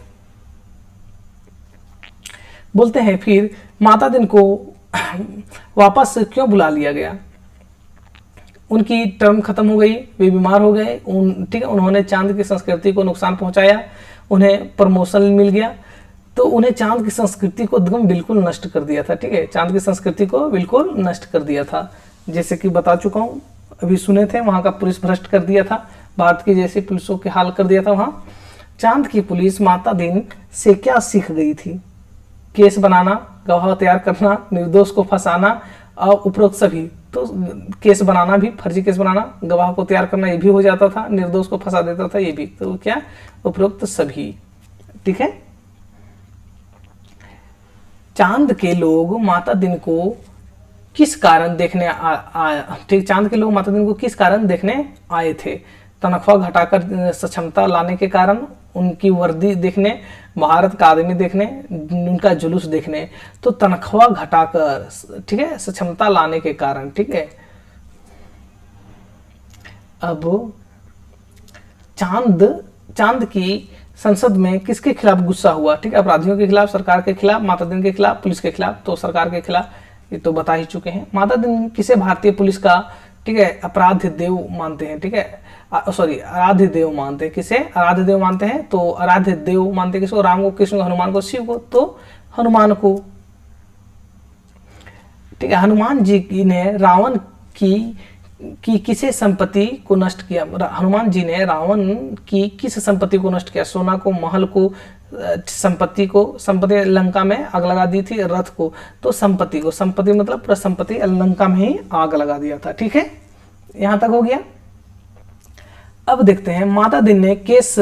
बोलते हैं फिर माता दिन को वापस क्यों बुला लिया गया? उनकी टर्म खत्म हो गई, वे बीमार हो गए, ठीक है, उन्होंने चांद की संस्कृति को नुकसान पहुंचाया, उन्हें प्रमोशन मिल गया, तो उन्हें चांद की संस्कृति को एकदम बिल्कुल नष्ट कर दिया था, ठीक है, चांद की संस्कृति को बिल्कुल नष्ट कर दिया था। जैसे कि बता चुका हूँ, अभी सुने थे, वहाँ का पुलिस भ्रष्ट कर दिया था, भारत की जैसी पुलिसों के हाल कर दिया था वहाँ। चांद की पुलिस माता दिन से क्या सीख गई थी? केस बनाना, गवाह तैयार करना, निर्दोष को फंसाना और उपरोक्त सभी। तो केस बनाना भी, फर्जी केस बनाना, गवाह को तैयार करना, ये भी हो जाता था, निर्दोष को फंसा देता था, ये भी। तो क्या, उपरोक्त सभी, ठीक है। चांद के लोग माता दिन को किस कारण देखने ठीक, चांद के लोग माता दिन को किस कारण देखने आए थे? तनख्वाह घटाकर सक्षमता लाने के कारण, उनकी वर्दी देखने, भारत का आदमी देखने, उनका जुलूस देखने। तो तनख्वाह घटाकर, ठीक है, सक्षमता लाने के कारण, ठीक है। अब चांद की संसद में किसके खिलाफ गुस्सा हुआ? ठीक है, अपराधियों के खिलाफ, सरकार के खिलाफ, माता दिन के खिलाफ, पुलिस के खिलाफ। तो सरकार के खिलाफ, ये तो बता ही चुके हैं। माता दिन किसे भारतीय पुलिस का, ठीक है, अपराध देव मानते हैं, ठीक है, सॉरी, आराध्य देव मानते हैं। किसे आराध्य देव मानते हैं? तो आराध्य देव मानते हैं किसको? राम को, कृष्ण को, हनुमान को, शिव को। तो हनुमान को, ठीक है। हनुमान जी ने रावण की किसे संपत्ति को नष्ट किया? हनुमान जी ने रावण की किस संपत्ति को नष्ट किया? सोना को, महल को, संपत्ति लंका में आग लगा दी थी, रथ को। तो संपत्ति को, संपत्ति मतलब पूरा संपत्ति लंका में ही आग लगा दिया था, ठीक है। यहां तक हो गया। अब देखते हैं माता दिन ने केस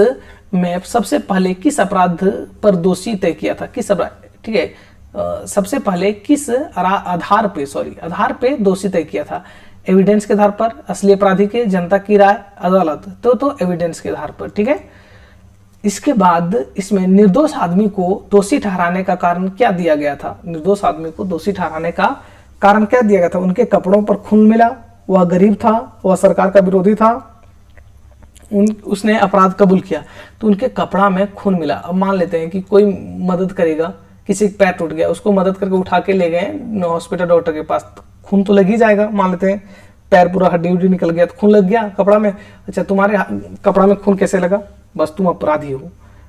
में सबसे पहले किस अपराध पर दोषी तय किया था? किस अपराध, ठीक है, सबसे पहले किस आधार पे दोषी तय किया था? एविडेंस के आधार पर, असली अपराधी के, जनता की राय, अदालत। तो एविडेंस के आधार पर, ठीक है। इसके बाद इसमें निर्दोष आदमी को दोषी ठहराने का कारण क्या दिया गया था? निर्दोष आदमी को दोषी ठहराने का कारण क्या दिया गया था? उनके कपड़ों पर खून मिला, वह गरीब था, वह सरकार का विरोधी था, उसने अपराध कबूल किया, तो उनके कपड़ा में खून मिला। अब मान लेते हैं कि कोई मदद करेगा, किसी का पैर टूट गया, उसको मदद करके उठा के ले गए हॉस्पिटल डॉक्टर के पास, तो खून तो लग ही जाएगा। मान लेते हैं पैर पूरा हड्डी उड्डी निकल गया तो खून लग गया कपड़ा में। अच्छा, तुम्हारे कपड़ा में खून कैसे लगा? बस तुम अपराधी हो।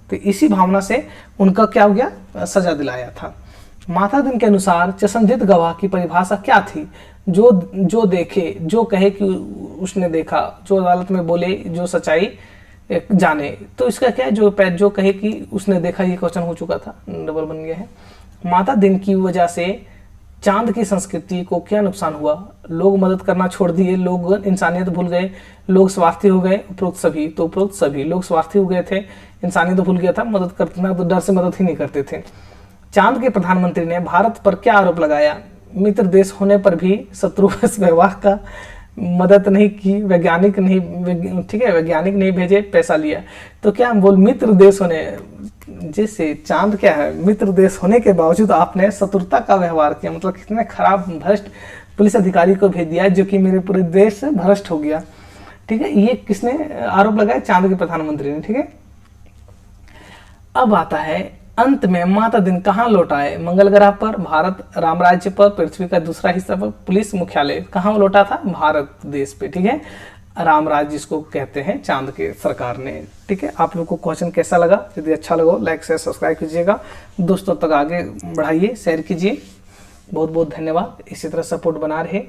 तो इसी भावना से उनका क्या हो गया? सजा दिलाया था। माता दिन के अनुसार चशमदीद गवाह की परिभाषा क्या थी? जो देखे, जो कहे कि उसने देखा, जो अदालत में बोले जो सच्चाई जाने। तो इसका क्या है, जो कहे कि उसने देखा, ये क्वेश्चन हो चुका था, डबल बन गया है। माता दिन की वजह से चांद की संस्कृति को क्या नुकसान हुआ? लोग मदद करना छोड़ दिए, लोग इंसानियत भूल गए, लोग स्वार्थी हो गए। उपरोक्त सभी, तो उपरोक्त सभी लोग स्वार्थी हो गए थे, इंसानियत भूल गया था, मदद करना तो डर से मदद ही नहीं करते थे। चांद के प्रधानमंत्री ने भारत पर क्या आरोप लगाया? मित्र देश होने पर भी शत्रुवश व्यवहार का, मदद नहीं की, वैज्ञानिक नहीं, ठीक है, वैज्ञानिक नहीं भेजे, पैसा लिया। तो क्या हम बोल, मित्र देश होने, जैसे चांद क्या है, मित्र देश होने के बावजूद आपने शत्रुता का व्यवहार किया, मतलब कितने खराब भ्रष्ट पुलिस अधिकारी को भेज दिया जो कि मेरे पूरे देश से भ्रष्ट हो गया। ठीक है, ये किसने आरोप लगाया? चांद के प्रधानमंत्री ने। ठीक है, अब आता है अंत में माता दिन कहाँ लौटा है? मंगल ग्रह पर, भारत राम राज्य पर, पृथ्वी का दूसरा हिस्सा पर, पुलिस मुख्यालय कहाँ लौटा था? भारत देश पे। ठीक है, राम राज्य जिसको कहते हैं चांद के सरकार ने। ठीक है, आप लोग को क्वेश्चन कैसा लगा? यदि अच्छा लगा लाइक शेयर सब्सक्राइब कीजिएगा, दोस्तों तक आगे बढ़ाइए, शेयर कीजिए। बहुत बहुत धन्यवाद, इसी तरह सपोर्ट बना रहे।